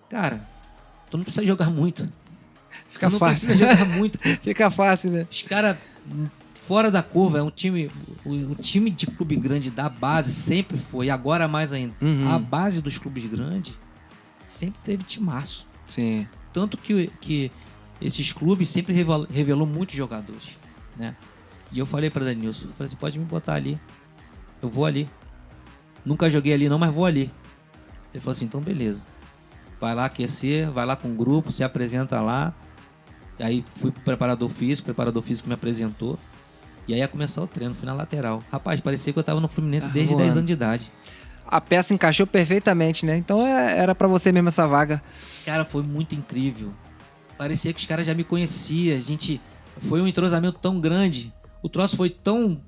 cara, tu não precisa jogar muito. Fica tu não fácil. precisa jogar muito. Fica fácil, né? Os caras fora da curva, é um time... O time de clube grande da base sempre foi, agora mais ainda. A base dos clubes grandes sempre teve timaço. Sim. Tanto que esses clubes sempre revelou muitos jogadores, né? E eu falei pra Denilson, falei assim, pode me botar ali. Eu vou ali. Nunca joguei ali não, mas vou ali. Ele falou assim, então beleza. Vai lá aquecer, vai lá com o grupo, se apresenta lá. E aí fui pro preparador físico me apresentou. E aí ia começar o treino, fui na lateral. Rapaz, parecia que eu tava no Fluminense desde 10 anos de idade. A peça encaixou perfeitamente, né? Então era pra você mesmo essa vaga. Cara, foi muito incrível. Parecia que os caras já me conheciam. A gente... Foi um entrosamento tão grande. O troço foi tão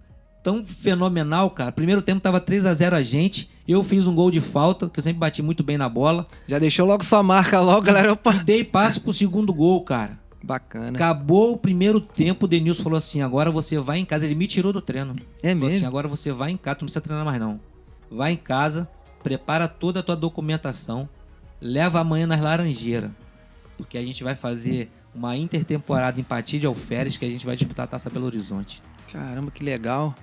fenomenal, cara. Primeiro tempo tava 3-0 a gente. Eu fiz um gol de falta, que eu sempre bati muito bem na bola. Já deixou logo sua marca logo, galera. Opa. E dei passe pro segundo gol, cara. Bacana. Acabou o primeiro tempo, o Denilson falou assim, agora você vai em casa. Ele me tirou do treino. É falou mesmo? assim, agora você vai em casa, tu não precisa treinar mais não. Vai em casa, prepara toda a tua documentação, leva amanhã nas Laranjeiras, porque a gente vai fazer uma intertemporada em Paty de Alferes, que a gente vai disputar a Taça Belo Horizonte. Caramba, que legal.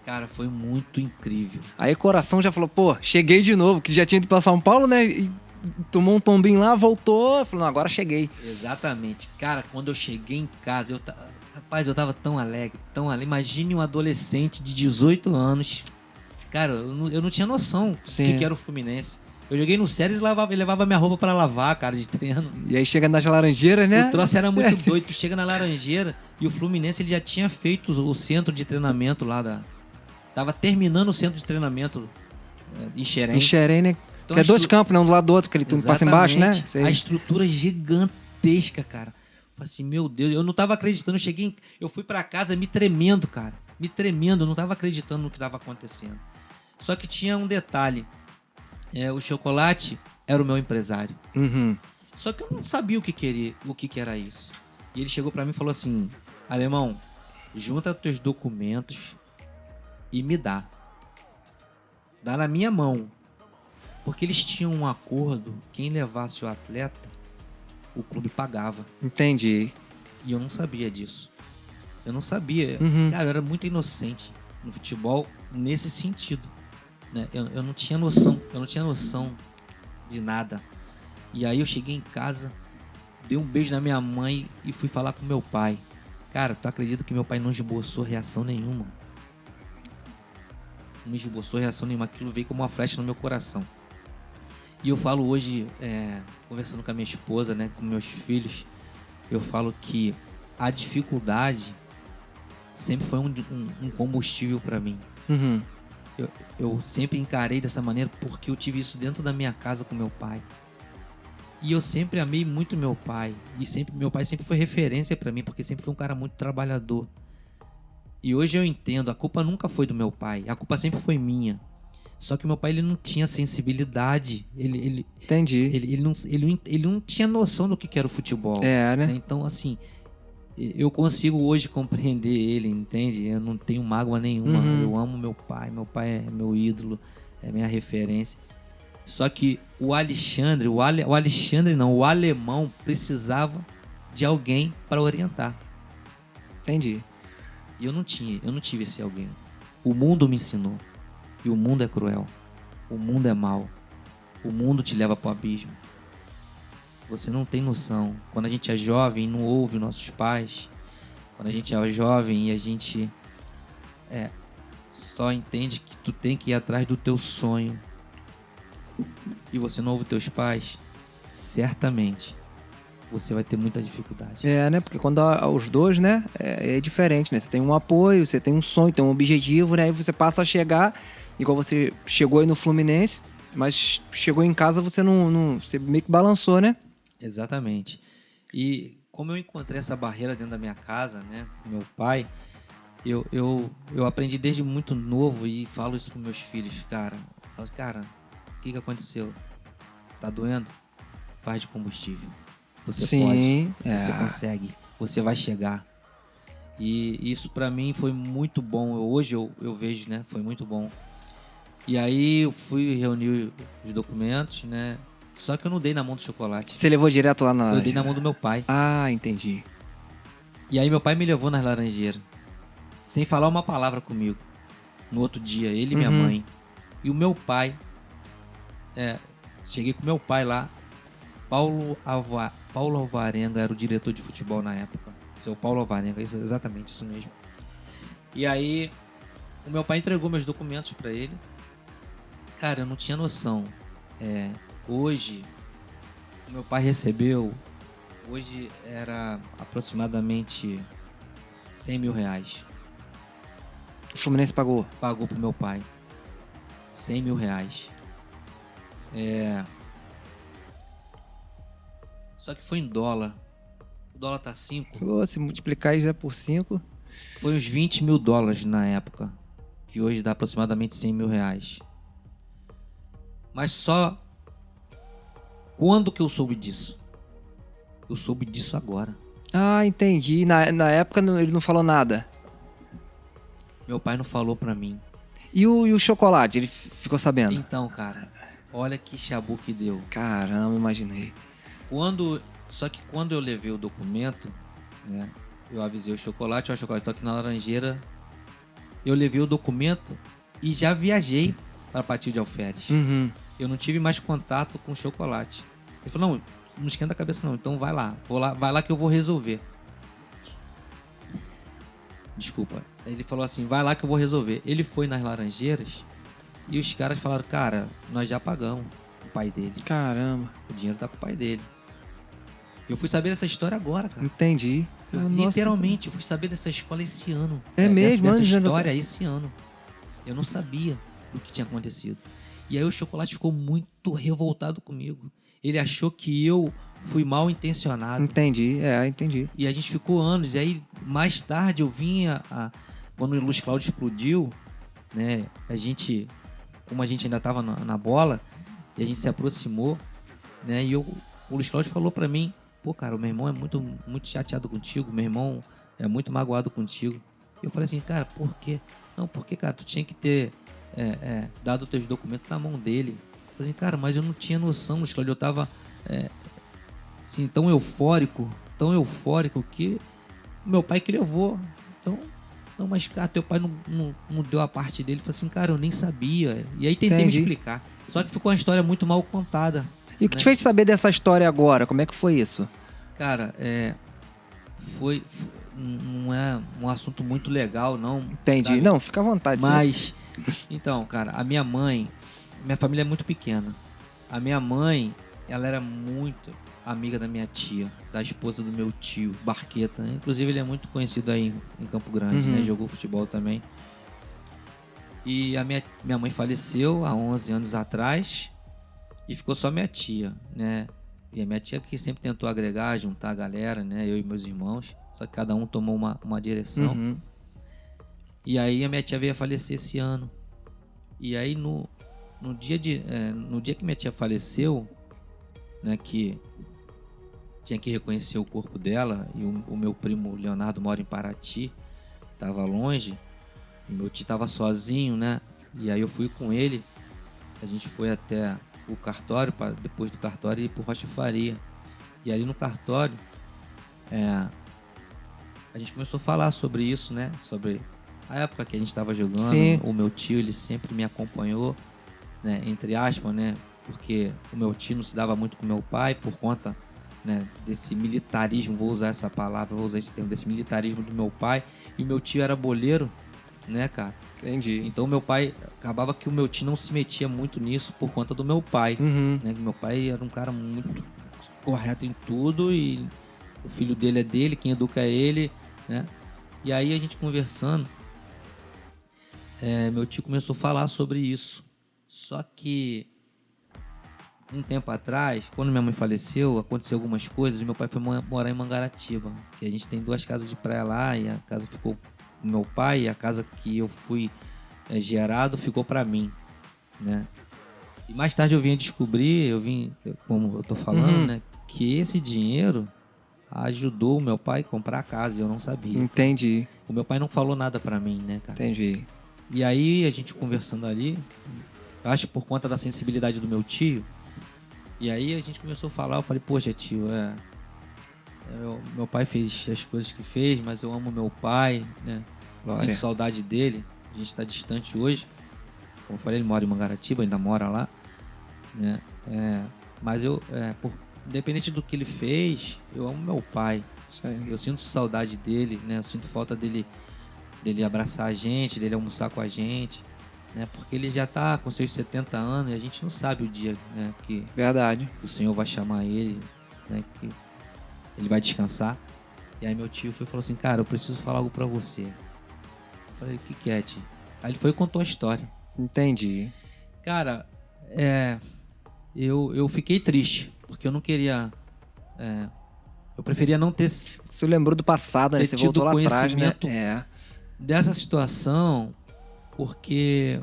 Cara, foi muito incrível. Aí o coração já falou, pô, cheguei de novo, que já tinha ido pra São Paulo, né? E tomou um tombinho lá, voltou, falou, não, agora cheguei. Exatamente. Cara, quando eu cheguei em casa, rapaz, eu tava tão alegre, tão alegre. Imagine um adolescente de 18 anos. Cara, eu não tinha noção do que era o Fluminense. Eu joguei no Séries e levava minha roupa pra lavar, cara, de treino. E aí chega nas Laranjeiras, né? O troço era muito doido. Tu chega na Laranjeira e o Fluminense ele já tinha feito o centro de treinamento lá Tava terminando o centro de treinamento em Xerém. Em Xerém, né? Então, que é 2 campos, né? Um do lado do outro, que ele tu passa embaixo, né? A estrutura gigantesca, cara. Falei assim, meu Deus, eu não tava acreditando. Eu fui pra casa me tremendo, cara. Me tremendo, eu não tava acreditando no que tava acontecendo. Só que tinha um detalhe. O Chocolate era o meu empresário. Só que eu não sabia o que era isso. E ele chegou pra mim e falou assim, alemão, junta teus documentos e me dá. Dá na minha mão. Porque eles tinham um acordo, quem levasse o atleta, o clube pagava. Entendi. E eu não sabia disso. Eu não sabia. Cara, eu era muito inocente. no futebol nesse sentido, né? Eu não tinha noção de nada. E aí eu cheguei em casa, dei um beijo na minha mãe e fui falar com meu pai. Cara, tu acredita que meu pai não esboçou reação nenhuma? Não esboçou reação nenhuma. Aquilo veio como uma flecha no meu coração. E eu falo hoje, conversando com a minha esposa, né, com meus filhos, eu falo que a dificuldade sempre foi um combustível para mim. Uhum. Eu sempre encarei dessa maneira porque eu tive isso dentro da minha casa com meu pai. E eu sempre amei muito meu pai. E meu pai sempre foi referência para mim, porque sempre foi um cara muito trabalhador. E hoje eu entendo, a culpa nunca foi do meu pai, a culpa sempre foi minha. Só que o meu pai, ele não tinha sensibilidade. Entendi. Ele não tinha noção do que era o futebol. Né? Então, assim, eu consigo hoje compreender ele, entende? Eu não tenho mágoa nenhuma. Uhum. Eu amo meu pai é meu ídolo, é minha referência. Só que o alemão precisava de alguém para orientar. Entendi. E eu não tive esse alguém. O mundo me ensinou. E o mundo é cruel. O mundo é mau. O mundo te leva para o abismo. Você não tem noção. Quando a gente é jovem e não ouve nossos pais, quando a gente é jovem e a gente só entende que tu tem que ir atrás do teu sonho e você não ouve teus pais, certamente você vai ter muita dificuldade. Né? Porque quando os dois, né, é diferente, né? Você tem um apoio, você tem um sonho, tem um objetivo, né? Aí você passa a chegar, igual você chegou aí no Fluminense, mas chegou em casa, você não você meio que balançou, né? Exatamente. E como eu encontrei essa barreira dentro da minha casa, né, com meu pai, eu aprendi desde muito novo e falo isso para meus filhos, cara. Eu falo, cara, o que aconteceu? Tá doendo? Faz de combustível. Você pode, você consegue, você vai chegar. E isso pra mim foi muito bom. Hoje eu vejo, né? Foi muito bom. E aí eu fui reunir os documentos, né? Só que eu não dei na mão do Chocolate. Você levou direto lá na... Eu dei na mão do meu pai. Ah, entendi. E aí meu pai me levou nas Laranjeiras, sem falar uma palavra comigo. No outro dia, ele e minha mãe. E o meu pai... cheguei com meu pai lá. Paulo Alvarenga era o diretor de futebol na época. Seu Paulo Alvarenga, exatamente isso mesmo. E aí, o meu pai entregou meus documentos para ele. Cara, eu não tinha noção. Hoje, o meu pai recebeu... Hoje era aproximadamente 100 mil reais. O Fluminense pagou? Pagou pro meu pai. 100 mil reais. Só que foi em dólar. O dólar tá 5. Se multiplicar isso por 5... Foi uns 20 mil dólares na época. Que hoje dá aproximadamente 100 mil reais. Mas só... Quando que eu soube disso? Eu soube disso agora. Ah, entendi. Na época ele não falou nada. Meu pai não falou pra mim. E o Chocolate? Ele ficou sabendo? Então, cara, olha que chabu que deu. Caramba, imaginei. Só que quando eu levei o documento, né, eu avisei o Chocolate, Chocolate, tô aqui na Laranjeira. Eu levei o documento e já viajei para Patil de Alferes. Uhum. Eu não tive mais contato com o Chocolate. Ele falou, não esquenta a cabeça não, então vai lá, vai lá que eu vou resolver. Desculpa. Ele falou assim, vai lá que eu vou resolver. Ele foi nas Laranjeiras e os caras falaram, cara, nós já pagamos o pai dele. Caramba. O dinheiro tá com o pai dele. Eu fui saber dessa história agora, cara. Entendi. Literalmente, eu fui saber dessa escola esse ano. Mesmo? Dessa história esse ano. Eu não sabia do que tinha acontecido. E aí o Chocolate ficou muito revoltado comigo. Ele achou que eu fui mal intencionado. Entendi, entendi. E a gente ficou anos. E aí, mais tarde, eu vinha... Quando o Luiz Cláudio explodiu, né? Como a gente ainda estava na bola, e a gente se aproximou, né? E o Luiz Cláudio falou para mim, pô, cara, o meu irmão é muito, muito chateado contigo, meu irmão é muito magoado contigo. E eu falei assim, cara, por quê? Não, porque, cara, tu tinha que ter dado os teus documentos na mão dele. Eu falei assim, cara, mas eu não tinha noção, Luiz Cláudio, eu tava assim, tão eufórico que o meu pai que levou. Então, Não, mas, cara, teu pai não deu a parte dele. Eu falei assim, cara, eu nem sabia. E aí tentei me explicar. Só que ficou uma história muito mal contada. E o que te fez saber dessa história agora? Como é que foi isso? Cara, não é um assunto muito legal, não. Entendi. Sabe? Não, fica à vontade. Mas, então, cara, a minha família é muito pequena. A minha mãe, ela era muito amiga da minha tia, da esposa do meu tio, Barqueta. Inclusive, ele é muito conhecido aí em Campo Grande, né? Jogou futebol também. E a minha mãe faleceu há 11 anos atrás e ficou só minha tia, né? E a minha tia que sempre tentou agregar, juntar a galera, né? Eu e meus irmãos. Só que cada um tomou uma direção. E aí a minha tia veio a falecer esse ano. E aí no dia que minha tia faleceu, né? Que tinha que reconhecer o corpo dela, e o meu primo Leonardo mora em Paraty, tava longe, e meu tio tava sozinho, né? E aí eu fui com ele, a gente foi até o cartório, depois do cartório ir pro Rocha Faria. E ali no cartório, a gente começou a falar sobre isso, né? Sobre a época que a gente estava jogando. Sim. O meu tio, ele sempre me acompanhou, né? Entre aspas, né? Porque o meu tio não se dava muito com meu pai por conta, né, desse militarismo, vou usar essa palavra, vou usar esse termo, desse militarismo do meu pai. E o meu tio era boleiro, né, cara? Entendi. Então meu pai, acabava que o meu tio não se metia muito nisso por conta do meu pai, né? Meu pai era um cara muito correto em tudo e o filho dele é dele, quem educa é ele, né? E aí a gente conversando, meu tio começou a falar sobre isso. Só que um tempo atrás, quando minha mãe faleceu, aconteceu algumas coisas e meu pai foi morar em Mangaratiba, que a gente tem 2 casas de praia lá e a casa ficou pro meu pai e a casa que eu fui gerado ficou para mim, né? E mais tarde eu vim descobrir, como eu tô falando, né, que esse dinheiro ajudou o meu pai a comprar a casa e eu não sabia. Entendi. O meu pai não falou nada para mim, né, cara? Entendi. E aí a gente conversando ali, eu acho por conta da sensibilidade do meu tio, e aí a gente começou a falar, eu falei, poxa tio, meu pai fez as coisas que fez, mas eu amo meu pai, né? Sinto saudade dele, a gente está distante hoje. Como eu falei, ele mora em Mangaratiba, ainda mora lá, né? Mas independente do que ele fez, eu amo meu pai. Eu sinto saudade dele, né? Eu sinto falta dele abraçar a gente, dele almoçar com a gente, né? Porque ele já tá com seus 70 anos e a gente não sabe o dia, né, que Verdade. o Senhor vai chamar ele, né, que ele vai descansar. E aí meu tio falou assim, cara, eu preciso falar algo pra você. Eu falei, o que é, tio? Aí ele foi e contou a história. Entendi. Cara, eu fiquei triste, porque eu não queria... eu preferia não ter... Você lembrou do passado, né? Você voltou lá atrás, né? Dessa situação, porque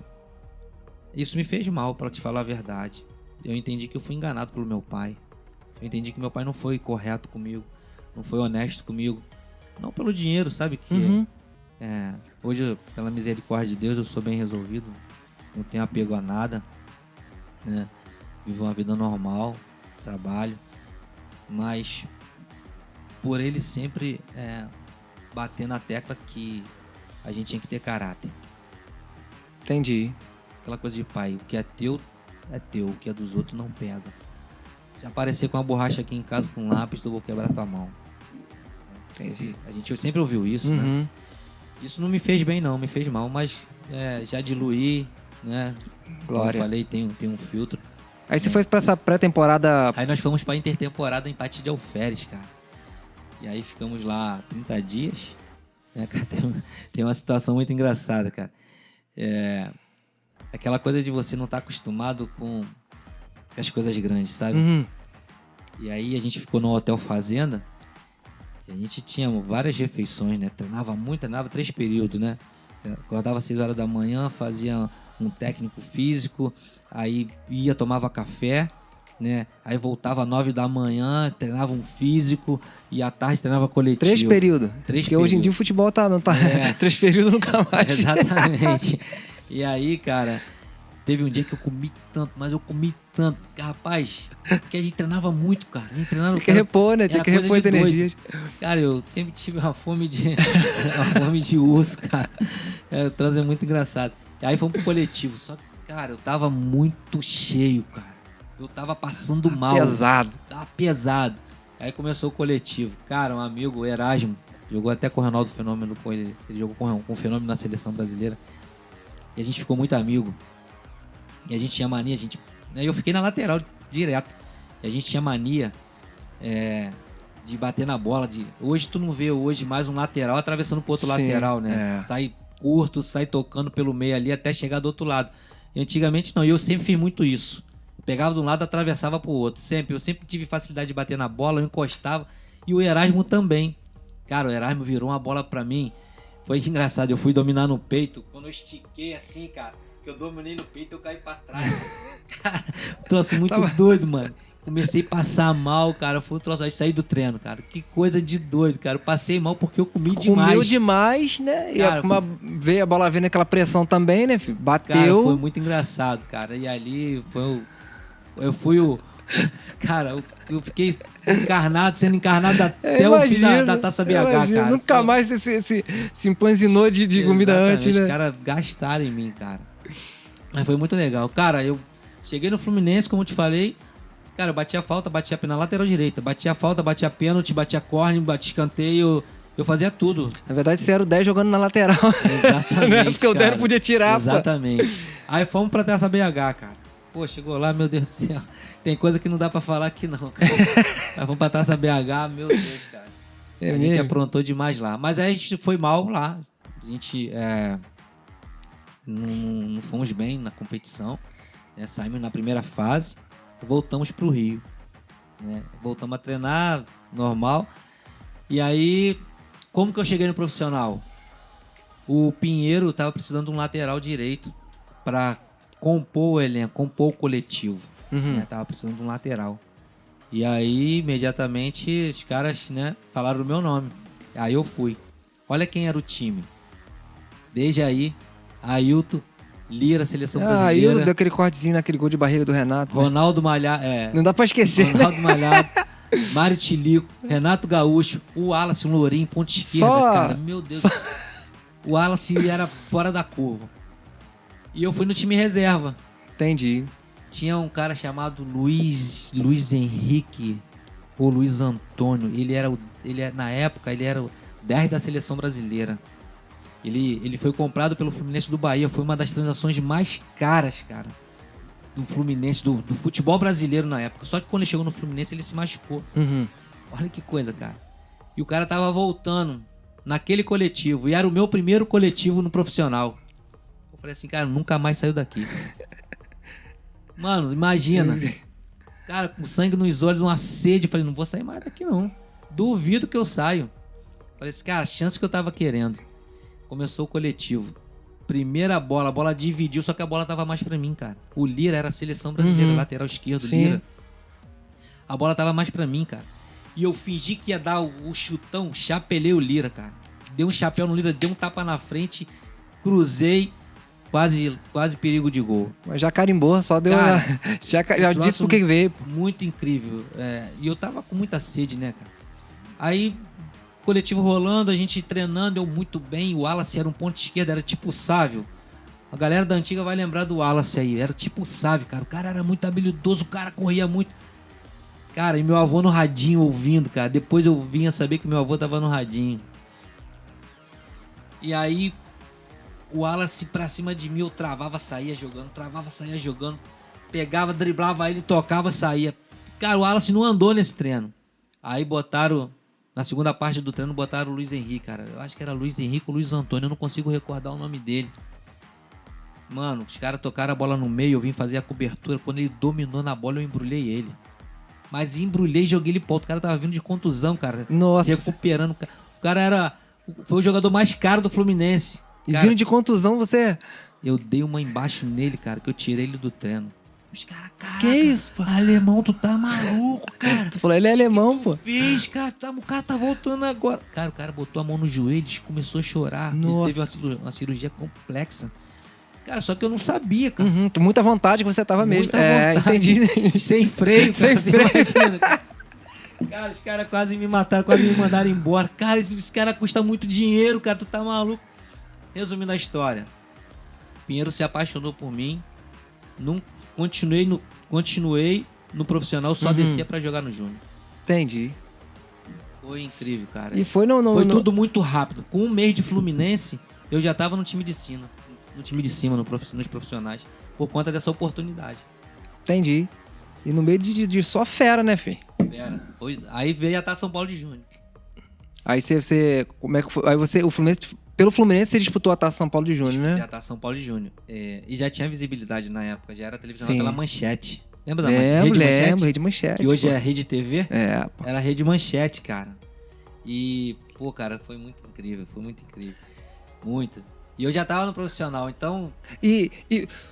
isso me fez mal, pra te falar a verdade. Eu entendi que eu fui enganado pelo meu pai. Eu entendi que meu pai não foi correto comigo, não foi honesto comigo. Não pelo dinheiro, sabe? Que hoje, pela misericórdia de Deus, eu sou bem resolvido. Não tenho apego a nada, né? Vivo uma vida normal, trabalho. Mas por ele sempre bater na tecla que a gente tinha que ter caráter. Entendi. Aquela coisa de pai, o que é teu, o que é dos outros não pega. Se aparecer com uma borracha aqui em casa com um lápis, eu vou quebrar tua mão. Entendi. A gente sempre ouviu isso, né? Isso não me fez bem não, me fez mal, mas já diluí, né? Glória. Como eu falei, tem um filtro. Aí você foi pra essa pré-temporada... Aí nós fomos pra intertemporada em Pati de Alferes, cara. E aí ficamos lá 30 dias. Né, cara? Tem uma situação muito engraçada, cara. Aquela coisa de você não estar acostumado com as coisas grandes, sabe? E aí a gente ficou no Hotel Fazenda. E a gente tinha várias refeições, né? Treinava muito, treinava 3 períodos, né? Acordava às 6 horas da manhã, fazia um técnico físico, aí ia, tomava café, né? Aí voltava às 9 da manhã, treinava um físico e à tarde treinava coletivo. 3 períodos. Porque hoje em dia o futebol não tá 3 períodos nunca mais. Exatamente. E aí, cara, Teve um dia que eu comi tanto, mas eu comi tanto. Rapaz, que a gente treinava muito, cara. A gente treinava... Tinha que repor, né? Tinha que repor as energias. Cara, eu sempre tive uma fome de urso, cara. O troço é muito engraçado. Aí fomos pro coletivo. Só que, cara, eu tava muito cheio, cara. Eu tava passando mal. Pesado. Tava pesado. Aí começou o coletivo. Cara, um amigo, o Erasmo, jogou até com o Ronaldo Fenômeno com ele. Ele jogou com o Fenômeno na seleção brasileira. E a gente ficou muito amigo. E a gente tinha mania, eu fiquei na lateral direto. E a gente tinha mania de bater na bola. Hoje tu não vê mais um lateral atravessando pro outro lateral, né? Sai curto, sai tocando pelo meio ali até chegar do outro lado. E antigamente não, e eu sempre fiz muito isso. Eu pegava de um lado, atravessava pro outro. Eu sempre tive facilidade de bater na bola, eu encostava. E o Erasmo também. Cara, o Erasmo virou uma bola pra mim. Foi engraçado, eu fui dominar no peito. Quando eu estiquei assim, cara, que eu dominei no peito, eu caí pra trás. Cara, troço muito doido, mano. Comecei a passar mal, cara. Foi um troço, aí saí do treino, cara. Que coisa de doido, cara. Eu passei mal porque eu comi demais. Comeu demais, né? Cara, veio a bola vendo aquela pressão também, né? Bateu. Cara, foi muito engraçado, cara. E ali eu fui o... Cara, eu fiquei sendo encarnado até o fim da Taça BH, cara. Nunca mais se empanzinou de comida antes, né? Os caras gastaram em mim, cara. Mas foi muito legal. Cara, eu cheguei no Fluminense, como eu te falei. Cara, eu batia falta, batia na lateral direita. Batia falta, batia pênalti, batia corner, batia escanteio. Eu fazia tudo. Na verdade, você era o 10 jogando na lateral. Exatamente, né? Porque o 10 não podia tirar. Exatamente. Pô. Aí fomos pra Taça BH, cara. Pô, chegou lá, meu Deus do céu. Tem coisa que não dá pra falar aqui não, cara. Aí vamos pra Taça BH, meu Deus, cara. A gente aprontou demais lá. Mas aí a gente foi mal lá. A gente não fomos bem na competição. Saímos na primeira fase. Voltamos pro Rio. Né? Voltamos a treinar, normal. E aí, como que eu cheguei no profissional? O Pinheiro tava precisando de um lateral direito pra compor o elenco, compor o coletivo. Né? Tava precisando de um lateral. E aí, imediatamente, os caras, né, falaram o meu nome. Aí eu fui. Olha quem era o time. Desde aí, Ailton, Lira, seleção brasileira. Ailton deu aquele cortezinho naquele gol de barriga do Renato. Ronaldo Malhado. Não dá pra esquecer. Ronaldo Malhado, Mário Tilico, Renato Gaúcho, o Wallace, o Lourinho, ponta esquerda, cara. Meu Deus. O Wallace era fora da curva. E eu fui no time reserva. Entendi. Tinha um cara chamado Luiz Henrique ou Luiz Antônio. Na época, ele era o 10 da seleção brasileira. Ele foi comprado pelo Fluminense do Bahia. Foi uma das transações mais caras, cara, do Fluminense, do futebol brasileiro na época. Só que quando ele chegou no Fluminense, ele se machucou. Olha que coisa, cara. E o cara tava voltando naquele coletivo. E era o meu primeiro coletivo no profissional. Eu falei assim, cara, nunca mais saiu daqui. Mano, imagina. Cara, com sangue nos olhos, uma sede. Eu falei, não vou sair mais daqui, não. Duvido que eu saio. Falei assim, cara, a chance que eu tava querendo. Começou o coletivo. Primeira bola, a bola dividiu, só que a bola tava mais pra mim, cara. O Lira era a seleção brasileira, lateral esquerdo, sim. Lira. A bola tava mais pra mim, cara. E eu fingi que ia dar o chutão, chapelei o Lira, cara. Dei um chapéu no Lira, dei um tapa na frente, cruzei. Quase perigo de gol. Mas já carimbou, só deu... Cara, já disse por que veio. Muito incrível. E eu tava com muita sede, né, cara? Aí, coletivo rolando, a gente treinando, eu muito bem. O Wallace era um ponto esquerdo, era tipo o Sávio. A galera da antiga vai lembrar do Wallace aí. Era tipo o Sávio, cara. O cara era muito habilidoso, o cara corria muito. Cara, e meu avô no radinho ouvindo, cara. Depois eu vinha saber que meu avô tava no radinho. E aí... O Wallace pra cima de mim, eu travava, saía jogando. Pegava, driblava ele, tocava, saía. Cara, o Wallace não andou nesse treino. Aí botaram, na segunda parte do treino, botaram o Luiz Henrique, cara. Eu acho que era Luiz Henrique ou Luiz Antônio, eu não consigo recordar o nome dele. Mano, os caras tocaram a bola no meio, eu vim fazer a cobertura. Quando ele dominou na bola, eu embrulhei ele. Mas embrulhei e joguei ele pro alto. O cara tava vindo de contusão, cara. Nossa. Recuperando. O cara foi o jogador mais caro do Fluminense. E vindo de contusão, você... Eu dei uma embaixo nele, cara, que eu tirei ele do treino. Os caras, cara... Que isso, pô? Alemão, tu tá maluco, cara. Tu falou, ele é alemão, pô. Fez, cara, o cara tá voltando agora. Cara, o cara botou a mão no joelho e começou a chorar. Nossa. Ele teve uma cirurgia complexa. Cara, só que eu não sabia, cara. Uhum, muita vontade que você tava mesmo. Muita vontade. Entendi. Sem freio, Sem cara. freio. Imagina, cara. Cara, os caras quase me mataram, quase me mandaram embora. Cara, esse cara custa muito dinheiro, cara. Tu tá maluco. Resumindo a história. Pinheiro se apaixonou por mim. Não, continuei no profissional, só descia pra jogar no Júnior. Entendi. Foi incrível, cara. E foi Foi tudo muito rápido. Com um mês de Fluminense, eu já tava no time de cima. Nos profissionais. Por conta dessa oportunidade. Entendi. E no meio de só fera, né, filho? Fera. Aí veio a Taça São Paulo de Júnior. Aí você... Como é que foi? Aí você... Pelo Fluminense você disputou a Taça São Paulo de Júnior, né? A Taça São Paulo de Júnior. E já tinha visibilidade na época. Já era televisão Sim. pela Manchete. Lembra da Lembro, Manchete? Rede Manchete. Que hoje pô. é Rede TV. Pô. Era Rede Manchete, cara. E, pô, cara, foi muito incrível. Foi muito incrível. Muito. E eu já tava no profissional, então... E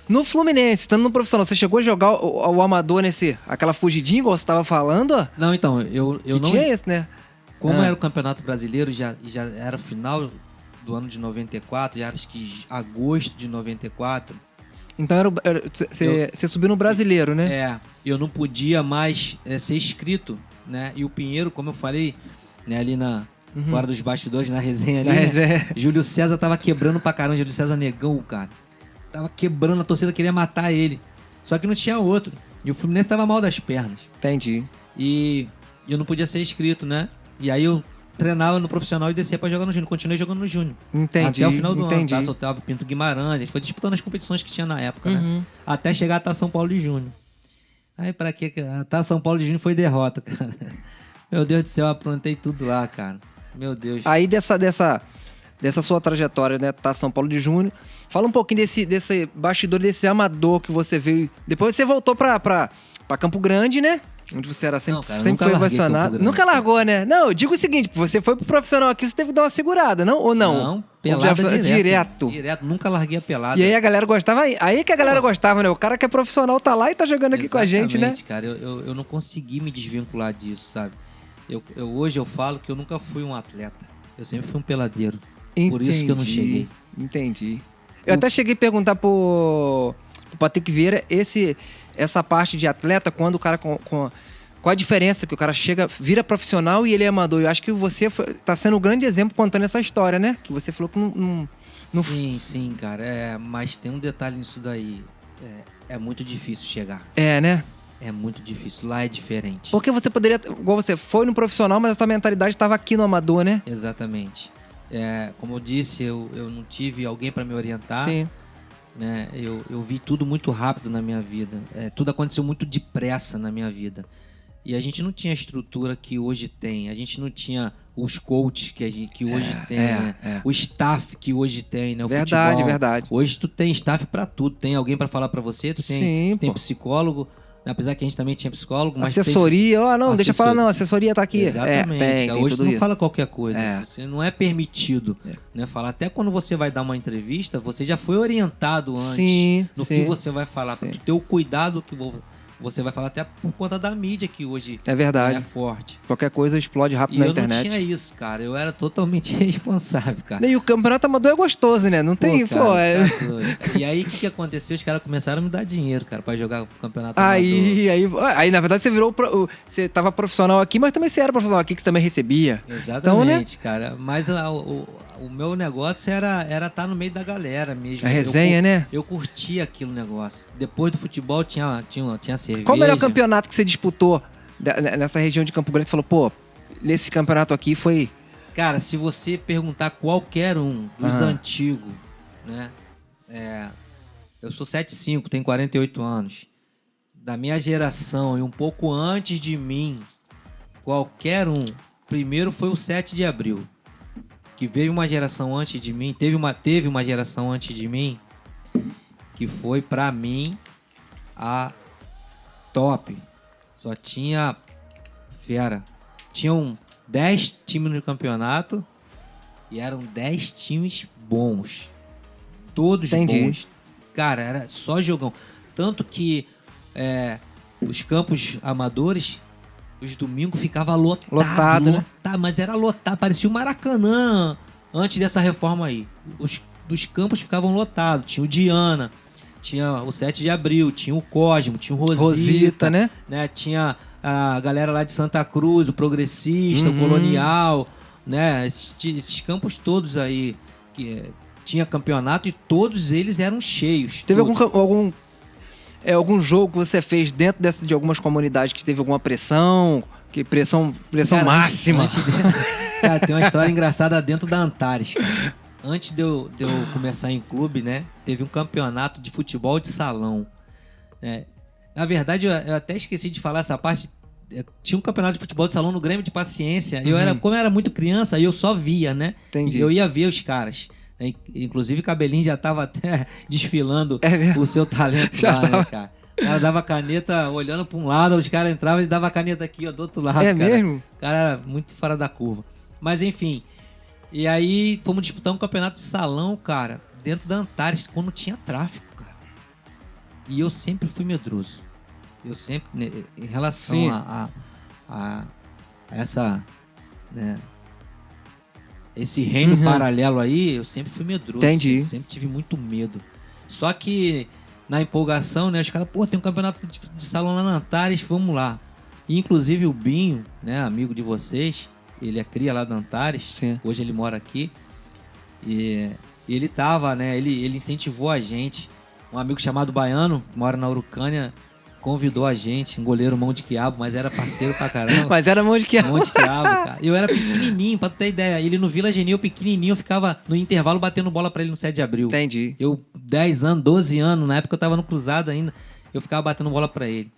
no Fluminense, estando no profissional, você chegou a jogar o amador aquela fugidinha, igual você tava falando? Não, então, eu Que não... tinha esse, né? Como era o Campeonato Brasileiro, já era final do ano de 94, já era acho que agosto de 94. Então você subiu no Brasileiro, né? Eu não podia mais ser inscrito, né? E o Pinheiro, como eu falei, né, ali fora dos bastidores, na resenha ali, né? Júlio César tava quebrando pra caramba, Júlio César Negão, cara. Tava quebrando, a torcida queria matar ele. Só que não tinha outro. E o Fluminense tava mal das pernas. Entendi. E eu não podia ser inscrito, né? E aí eu treinava no profissional e descia pra jogar no Júnior. Continuei jogando no Júnior. Entendi. Até o final do ano, tá? Otávio Pinto Guimarães. A gente foi disputando as competições que tinha na época, né? Até chegar a Taça São Paulo de Júnior. Aí pra quê? A Taça São Paulo de Júnior foi derrota, cara. Meu Deus do céu, eu aprontei tudo lá, cara. Meu Deus. Aí dessa sua trajetória, né? Taça São Paulo de Júnior. Fala um pouquinho desse bastidor, desse amador que você veio. Depois você voltou pra Campo Grande, né? Onde você era sempre, Não, cara, sempre foi ovacionado. Nunca largou, né? Não, eu digo o seguinte, você foi pro profissional aqui, você teve que dar uma segurada, não? Ou não? Não, pelada direto. Direto, nunca larguei a pelada. E aí a galera gostava, aí que a galera gostava, né? O cara que é profissional tá lá e tá jogando aqui com a gente, né? Cara, eu não consegui me desvincular disso, sabe? Hoje eu falo que eu nunca fui um atleta. Eu sempre fui um peladeiro. Entendi, por isso que eu não cheguei. Entendi. Eu até cheguei a perguntar pro Patrick Vieira essa parte de atleta, quando o cara qual a diferença que o cara vira profissional e ele é amador. Eu acho que você tá sendo um grande exemplo contando essa história, né? Que você falou que não... Sim, cara. Mas tem um detalhe nisso daí. É muito difícil chegar. Né? É muito difícil. Lá é diferente. Porque você poderia... Igual você foi no profissional, mas a sua mentalidade estava aqui no amador, né? Exatamente. Como eu disse, eu não tive alguém para me orientar. Sim. Né? Eu vi tudo muito rápido na minha vida. Tudo aconteceu muito depressa na minha vida. E a gente não tinha a estrutura que hoje tem. A gente não tinha os coaches que hoje tem. Né? O staff que hoje tem, né? O verdade, futebol. Verdade. Hoje tu tem staff para tudo. Tem alguém para falar para você, tu tem psicólogo. Apesar que a gente também tinha psicólogo, mas assessoria, deixa eu falar, não, assessoria tá aqui. Exatamente. Tem hoje tu não isso. fala qualquer coisa. Você não é permitido, né, falar. Até quando você vai dar uma entrevista, você já foi orientado antes que você vai falar, para tu ter o cuidado que você vai falar, até por conta da mídia que hoje é forte. Qualquer coisa explode rápido na internet. Eu não tinha isso, cara. Eu era totalmente responsável, cara. E o campeonato amador é gostoso, né? Não tem, Tá e aí, o que aconteceu? Os caras começaram a me dar dinheiro, cara, pra jogar o campeonato amador. Aí, na verdade, você virou... Você tava profissional aqui, mas também você era profissional aqui, que você também recebia. Exatamente, então, né? cara. Mas o meu negócio era estar no meio da galera mesmo. A resenha, né? Eu curtia aquele negócio. Depois do futebol tinha cerveja. Qual o melhor campeonato que você disputou nessa região de Campo Grande? Você falou, pô, nesse campeonato aqui foi... Cara, se você perguntar qualquer um dos antigos, né? Eu sou 75, tenho 48 anos. Da minha geração e um pouco antes de mim, qualquer um, primeiro foi o 7 de abril. Que veio uma geração antes de mim, teve uma geração antes de mim, que foi pra mim a top. Só tinha fera. Tinham 10 times no campeonato e eram 10 times bons. Todos bons. Cara, era só jogão. Tanto que os campos amadores, os domingos ficava lotado, né? Mas era lotado, parecia o Maracanã antes dessa reforma aí. dos campos ficavam lotados. Tinha o Diana, tinha o 7 de Abril, tinha o Cosmo, tinha o Rosita, né? Tinha a galera lá de Santa Cruz, o Progressista, o Colonial, né? Esses campos todos aí, que tinha campeonato e todos edos eram cheios. Teve algum jogo que você fez dentro de algumas comunidades que teve alguma pressão? Pressão cara, máxima? Cara, tem uma história engraçada dentro da Antares, cara. Antes de eu começar em clube, né? Teve um campeonato de futebol de salão, né? Na verdade, eu até esqueci de falar essa parte. Tinha um campeonato de futebol de salão no Grêmio de Paciência. Como eu era muito criança, eu só via, né? Entendi. Eu ia ver os caras. Inclusive, Cabelinho já tava até desfilando o seu talento lá, né, cara? O cara dava caneta olhando pra um lado, os caras entravam e dava caneta aqui, ó, do outro lado, cara. Mesmo? O cara era muito fora da curva. Mas, enfim. E aí, fomos disputar um campeonato de salão, cara, dentro da Antares, quando tinha tráfico, cara. E eu sempre fui medroso. Eu sempre, né, em relação a essa, né, esse reino paralelo aí, eu sempre fui medroso. Entendi. Sempre tive muito medo. Só que, na empolgação, né, os caras, tem um campeonato de salão lá na Antares, vamos lá. E, inclusive, o Binho, né, amigo de vocês, ele é cria lá da Antares. Sim. Hoje ele mora aqui. E ele tava, né, ele incentivou a gente. Um amigo chamado Baiano, que mora na Urucânia, convidou a gente, um goleiro mão de quiabo, mas era parceiro pra caramba. Mas era mão de quiabo. Mão de quiabo, cara. Eu era pequenininho, pra tu ter ideia. Ele no Vila Genil, pequenininho, eu ficava no intervalo batendo bola pra ele no 7 de Abril. Entendi. Eu, 10 anos, 12 anos, na época eu tava no Cruzado ainda, eu ficava batendo bola pra ele.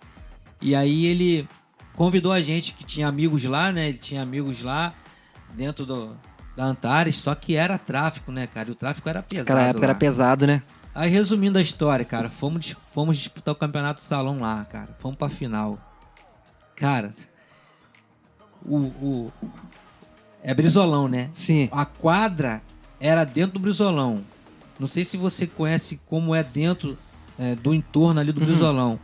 E aí ele convidou a gente, que tinha amigos lá, né? Ele tinha amigos lá dentro da Antares, só que era tráfico, né, cara? E o tráfico era pesado. Naquela época era pesado, né? Aí, resumindo a história, cara, fomos disputar o campeonato de salão lá, cara. Fomos pra final. Cara, é Brizolão, né? Sim. A quadra era dentro do Brizolão. Não sei se você conhece como é dentro do entorno ali do Brizolão.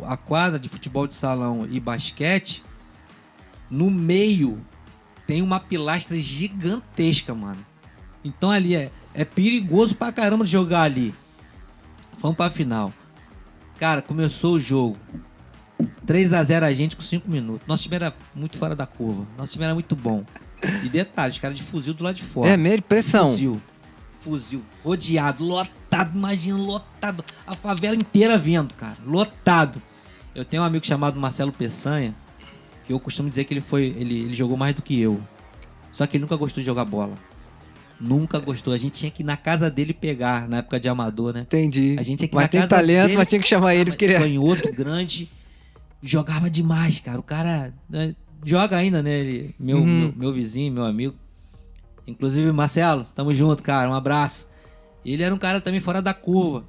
A quadra de futebol de salão e basquete, no meio tem uma pilastra gigantesca, mano. Então ali é perigoso pra caramba de jogar ali. Fomos pra final. Cara, começou o jogo. 3-0 a gente com 5 minutos. Nosso time era muito fora da curva. Nosso time era muito bom. E detalhe, os caras de fuzil do lado de fora. É mesmo? Pressão. Fuzil. Rodeado, lotado, imagina, lotado. A favela inteira vendo, cara. Lotado. Eu tenho um amigo chamado Marcelo Peçanha, que eu costumo dizer que ele jogou mais do que eu. Só que ele nunca gostou de jogar bola. Nunca gostou. A gente tinha que ir na casa dele pegar, na época de amador, né? Entendi. A gente tinha que ir mas na tem casa talento, dele, mas tinha que chamar ele. Canhoto grande. Jogava demais, cara. O cara, né, joga ainda, né? Meu vizinho, meu amigo. Inclusive, Marcelo, tamo junto, cara. Um abraço. Ele era um cara também fora da curva.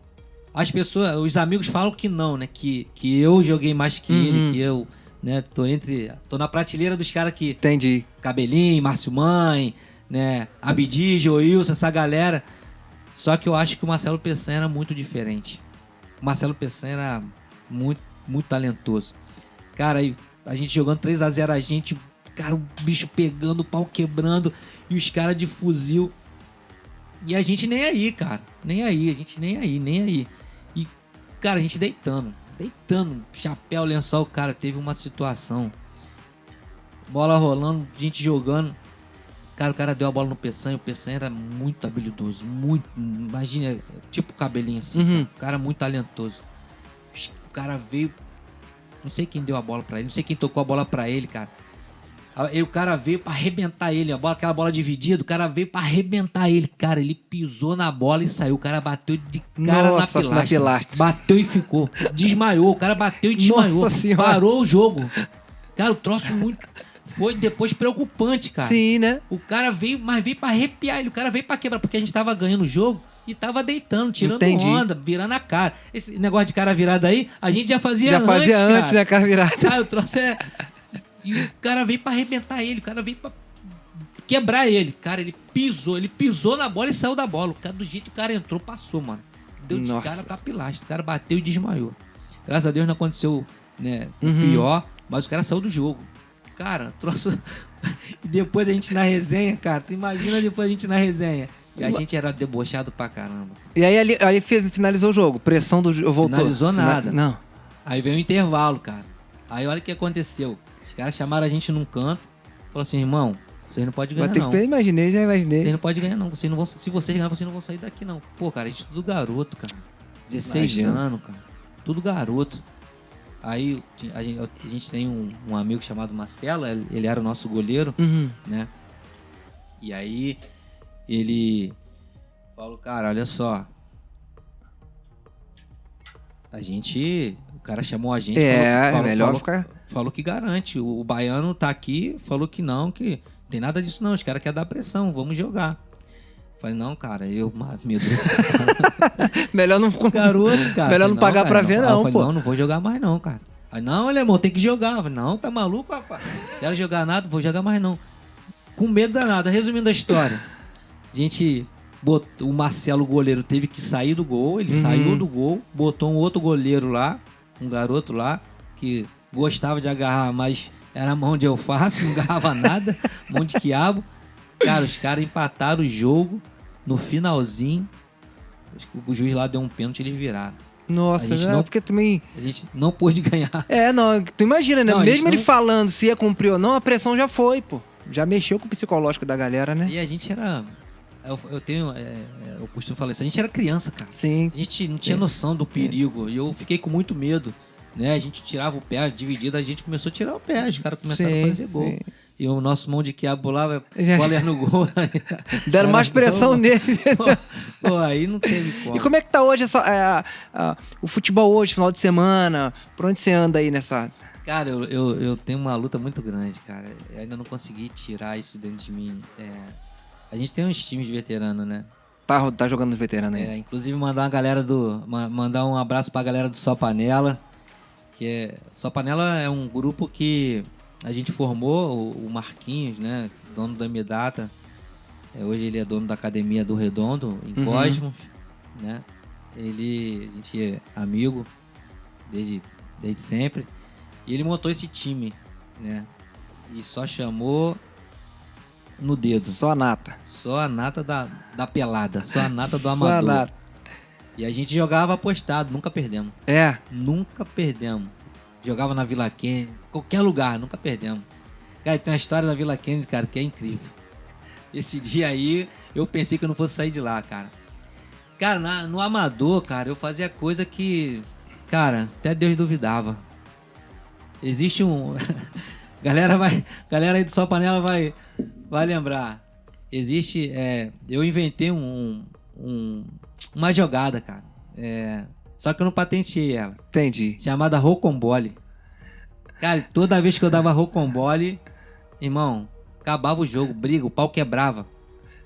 As pessoas, os amigos falam que não, né? Que eu joguei mais que ele, que eu, né? Tô na prateleira dos caras que... Entendi. Cabelinho, Márcio Mãe, né? Abdi, Joilson, essa galera. Só que eu acho que o Marcelo Peçanha era muito diferente. O Marcelo Peçanha era muito, muito talentoso. Cara, a gente jogando 3-0 a gente, cara, o bicho pegando, o pau quebrando e os caras de fuzil. E a gente nem aí, cara. Nem aí, a gente nem aí. E, cara, a gente deitando, chapéu, lençol, cara, teve uma situação. Bola rolando, gente jogando. Cara, o cara deu a bola no Peçanha, o Peçanha era muito habilidoso, muito, imagina, tipo Cabelinho assim, cara, um cara muito talentoso. O cara veio, não sei quem deu a bola pra ele, não sei quem tocou a bola pra ele, cara. Aí o cara veio pra arrebentar ele, aquela bola dividida, o cara veio pra arrebentar ele. Cara, ele pisou na bola e saiu. O cara bateu de cara na pilastra. Bateu e ficou. Desmaiou, o cara bateu e desmaiou. Nossa Senhora. Parou o jogo. Cara, o troço muito... Foi depois preocupante, cara. Sim, né? O cara veio, mas veio pra arrepiar ele. O cara veio pra quebrar, porque a gente tava ganhando o jogo e tava deitando, tirando onda, virando a cara. Esse negócio de cara virada aí, a gente já fazia antes, cara. Já fazia antes, né, cara virada. Cara, o troço é... E o cara veio pra arrebentar ele, o cara veio pra quebrar ele. Cara, ele pisou na bola e saiu da bola. O cara, do jeito que o cara entrou, passou, mano. Deu de cara, tá pilastra. O cara bateu e desmaiou. Graças a Deus não aconteceu, né, o pior, mas o cara saiu do jogo. Cara, troço... E depois a gente na resenha, cara, tu imagina depois a gente na resenha. E a gente era debochado pra caramba. E aí ali finalizou o jogo, pressão do jogo, voltou. Finalizou nada. Não. Aí veio o intervalo, cara. Aí olha o que aconteceu. Os caras chamaram a gente num canto, falaram assim, irmão, vocês não podem ganhar, não. Já imaginei. Vocês não podem ganhar, não. Vocês não vão, se vocês ganharem, vocês não vão sair daqui, não. Pô, cara, a gente é tudo garoto, cara. 16 anos, cara. Tudo garoto. Aí a gente tem um amigo chamado Marcelo, ele era o nosso goleiro, né? E aí ele falou, cara, olha só. O cara chamou a gente, falou que garante. O baiano tá aqui, falou que não tem nada disso não, os caras querem dar pressão, vamos jogar. Falei, não, cara, meu Deus. Melhor não garoto, cara. Melhor não pagar pra ver, não, falei, pô. Não vou jogar mais não, cara. Aí, não, alemão, tem que jogar. Falei, não, tá maluco, rapaz? Quero jogar nada, vou jogar mais não. Com medo danado. Resumindo a história, o Marcelo, o goleiro, teve que sair do gol, ele saiu do gol, botou um outro goleiro lá, um garoto lá, que gostava de agarrar, mas era mão de alface, não agarrava nada, mão de quiabo. Cara, os caras empataram o jogo no finalzinho. Acho que o juiz lá deu um pênalti e eles viraram. Nossa, porque também... A gente não pôde ganhar. Não, tu imagina, né? Não, mesmo ele falando se ia cumprir ou não, a pressão já foi, pô. Já mexeu com o psicológico da galera, né? E a gente era... Eu costumo falar isso, a gente era criança, cara. Sim. A gente não tinha noção do perigo. E eu fiquei com muito medo, né? A gente tirava o pé, dividido, a gente começou a tirar o pé. Os caras começaram a fazer gol. Sim. E o nosso mão de quiabo lá, bola no gol. Deram mais pressão nele. Pô, aí não teve como. E como é que tá hoje o futebol hoje, final de semana? Por onde você anda aí nessa... Cara, eu tenho uma luta muito grande, cara. Eu ainda não consegui tirar isso dentro de mim. A gente tem uns times de veterano, né? Tá jogando os veteranos aí. Inclusive mandar um abraço pra galera do Só Panela. Só Panela é um grupo que a gente formou, o Marquinhos, né? Dono da Medata. Hoje ele é dono da Academia do Redondo, em Cosmos, né? A gente é amigo desde sempre. E ele montou esse time, né? E só chamou no dedo. Só a nata. Só a nata da pelada. Só a nata do amador. Só a nata. E a gente jogava apostado, nunca perdemos. Nunca perdemos. Jogava na Vila Kennedy, qualquer lugar, nunca perdemos. Cara, tem uma história da Vila Kennedy, cara, que é incrível. Esse dia aí, eu pensei que eu não fosse sair de lá, cara. Cara, no amador, cara, eu fazia coisa que, cara, até Deus duvidava. Existe galera aí do Só Panela vai lembrar. Existe... eu inventei uma jogada, cara. Só que eu não patenteei ela. Entendi. Chamada rocambole. Cara, toda vez que eu dava rocambole, irmão, acabava o jogo, briga, o pau quebrava.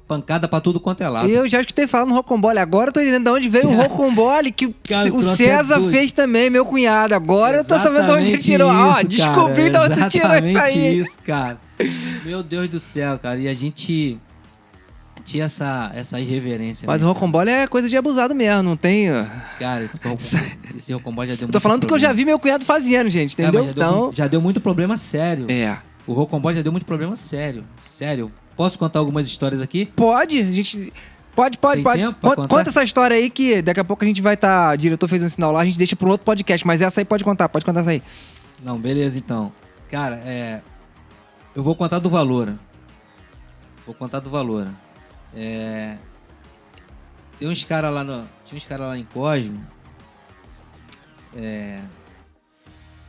Pancada pra tudo quanto é lado. Eu já escutei falar no rocambole. Agora eu tô entendendo de onde veio o rocambole que o César fez também, meu cunhado. Agora eu tô sabendo de onde ele tirou. Descobri de onde tu tirou isso aí. Isso, cara. Meu Deus do céu, cara. E a gente tinha essa irreverência. Mas o rocambole é coisa de abusado mesmo, não tem... Cara, esse rocambole já deu muito Tô falando porque eu já vi meu cunhado fazendo, gente, entendeu? Já deu muito problema sério. O rocambole já deu muito problema sério. Sério. Posso contar algumas histórias aqui? Pode, a gente... Pode. Conta essa história aí que daqui a pouco a gente vai estar... O diretor fez um sinal lá, a gente deixa para um outro podcast. Mas essa aí pode contar essa aí. Não, beleza então. Cara, eu vou contar do Valor. Tinha uns caras lá em Cosmo.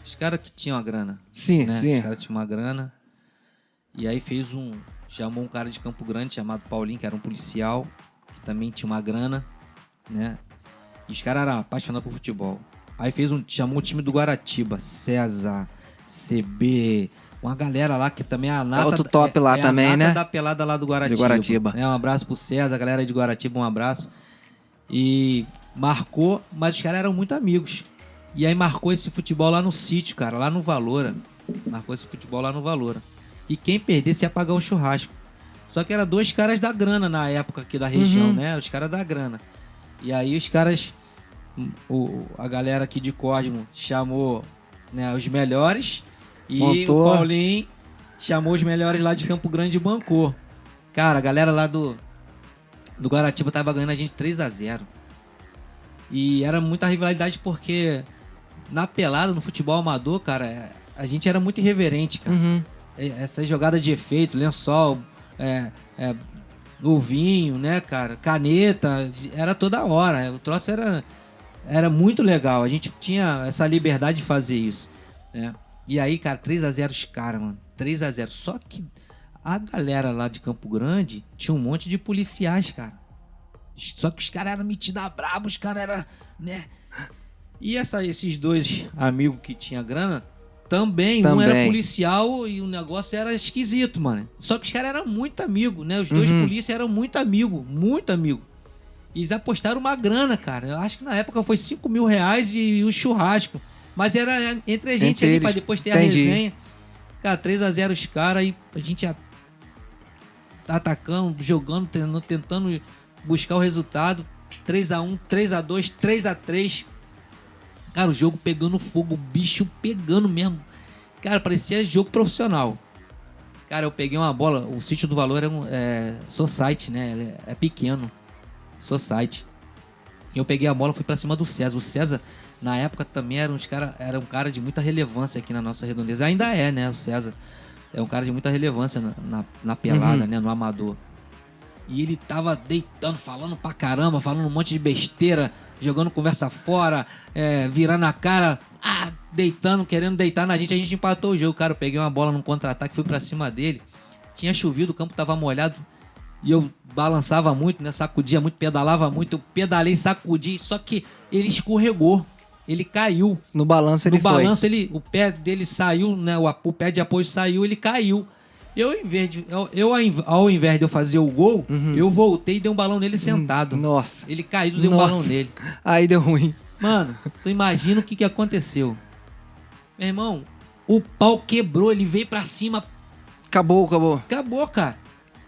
Os caras que tinham a grana. Sim, né? sim. Os caras tinham uma grana. E aí chamou um cara de Campo Grande chamado Paulinho, que era um policial, que também tinha uma grana, né? E os caras eram apaixonados por futebol. Aí chamou o time do Guaratiba, César, CB, uma galera lá que também é a nata... Outro top lá também, a nata, né? da pelada lá do Guaratiba. De Guaratiba. Um abraço pro César, a galera de Guaratiba, um abraço. E marcou, mas os caras eram muito amigos. E aí marcou esse futebol lá no sítio, cara, lá no Valora. E quem perdesse ia pagar o churrasco. Só que era 2 caras da grana na época aqui da região, né? Os caras da grana. E aí os caras... a galera aqui de Cosmo chamou, né, os melhores. E Montou. O Paulinho chamou os melhores lá de Campo Grande e bancou. Cara, a galera lá do Guaratiba tava ganhando a gente 3-0. E era muita rivalidade porque na pelada, no futebol amador, cara, a gente era muito irreverente, cara. Essa jogada de efeito, lençol, ovinho, né, cara, caneta, era toda hora. O troço era muito legal. A gente tinha essa liberdade de fazer isso, né? E aí, cara, 3-0 os caras, mano. 3-0. Só que a galera lá de Campo Grande tinha um monte de policiais, cara. Só que os caras eram metidos a brabo, os caras eram, né? E esses dois amigos que tinha grana, também. Um era policial e o negócio era esquisito, mano. Só que os caras eram muito amigos, né? Os dois polícias eram muito amigos, muito amigos. E eles apostaram uma grana, cara. Eu acho que na época foi R$5.000 e o churrasco. Mas era entre a gente ali, pra depois ter a resenha. Cara, 3-0 os caras, e a gente atacando, jogando, tentando buscar o resultado. 3-1, 3-2, 3-3. Cara, o jogo pegando fogo, o bicho pegando mesmo. Cara, parecia jogo profissional. Cara, eu peguei uma bola, o Sítio do Valor é society, né? É pequeno. Society. E eu peguei a bola e fui pra cima do César. O César, na época, também era um cara de muita relevância aqui na nossa redondeza. Ainda é, né? O César é um cara de muita relevância na pelada, né? No amador. E ele tava deitando, falando pra caramba, falando um monte de besteira, jogando conversa fora, virando a cara, deitando, querendo deitar na gente. A gente empatou o jogo, cara. Eu peguei uma bola num contra-ataque, fui pra cima dele. Tinha chovido, o campo tava molhado. E eu balançava muito, né? Sacudia muito, pedalava muito. Eu pedalei, sacudi, só que ele escorregou. Ele caiu. No balanço ele foi. No balanço, o pé dele saiu, né? O pé de apoio saiu, ele caiu. Ao invés de eu fazer o gol, eu voltei e dei um balão nele sentado. Nossa. Ele caiu, dei um balão nele. Aí deu ruim. Mano, tu imagina o que aconteceu. Meu irmão, o pau quebrou, ele veio pra cima. Acabou, cara.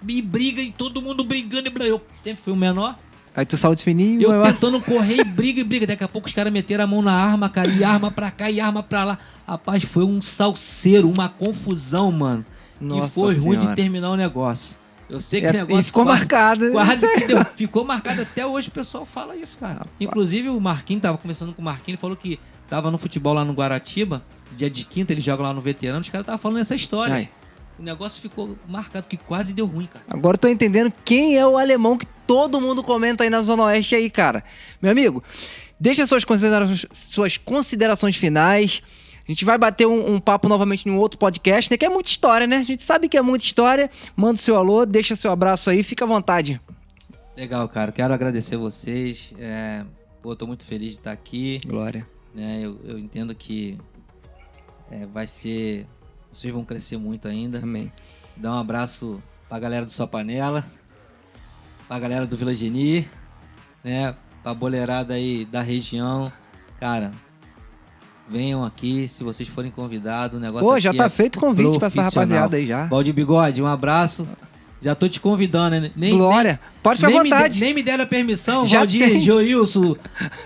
E briga, e todo mundo brigando. Eu sempre fui o menor. Aí tu saiu de fininho. Eu tentando correr e briga. Daqui a pouco os caras meteram a mão na arma, cara. E arma pra cá, e arma pra lá. Rapaz, foi um salseiro, uma confusão, mano. Nossa que foi ruim senhora. de terminar o negócio. Eu sei que o negócio ficou marcado. Quase que deu. Ficou marcado. Até hoje o pessoal fala isso, cara. Inclusive o Marquinhos, tava conversando com o Marquinhos, ele falou que tava no futebol lá no Guaratiba, dia de quinta, ele joga lá no Veterano, os caras estavam falando essa história. Ai. O negócio ficou marcado, que quase deu ruim, cara. Agora eu tô entendendo quem é o alemão que todo mundo comenta aí na Zona Oeste aí, cara. Meu amigo, deixa suas considerações finais. A gente vai bater um papo novamente em um outro podcast, né? Que é muita história, né? A gente sabe que é muita história. Manda o seu alô, deixa seu abraço aí, fica à vontade. Legal, cara. Quero agradecer vocês. Tô muito feliz de estar aqui. Glória. Né? Eu entendo que vai ser... Vocês vão crescer muito ainda. Amém. Dá um abraço pra galera do Sua Panela, pra galera do Vila Geni, né? Pra boleirada aí da região. Cara, venham aqui, se vocês forem convidados. O negócio Pô, já tá feito convite pra essa rapaziada aí já. Valdir Bigode, um abraço. Já tô te convidando, né? Glória. Pode ficar à vontade. Nem me deram a permissão, Já Valdir, tem. Joilson,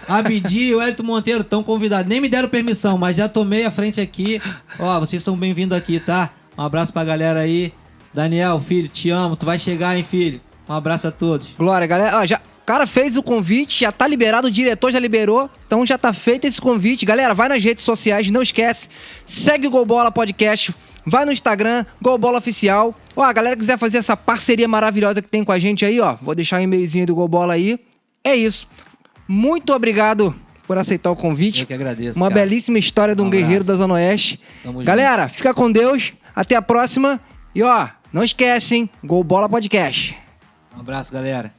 Abdi, Wellington Monteiro estão convidados. Nem me deram permissão, mas já tomei a frente aqui. Ó, vocês são bem-vindos aqui, tá? Um abraço pra galera aí. Daniel, filho, te amo. Tu vai chegar, hein, filho? Um abraço a todos. Glória, galera. Ó, o cara fez o convite, já tá liberado, o diretor já liberou, então já tá feito esse convite. Galera, vai nas redes sociais, não esquece, segue o Golbola Podcast, vai no Instagram, Golbola Oficial. Ó, a galera que quiser fazer essa parceria maravilhosa que tem com a gente aí, ó, vou deixar o e-mailzinho do Golbola aí. É isso. Muito obrigado por aceitar o convite. Eu que agradeço, Uma cara. belíssima história de um guerreiro da Zona Oeste. Tamo Galera, fica com Deus, até a próxima. E ó, não esquecem, Golbola Podcast. Um abraço, galera.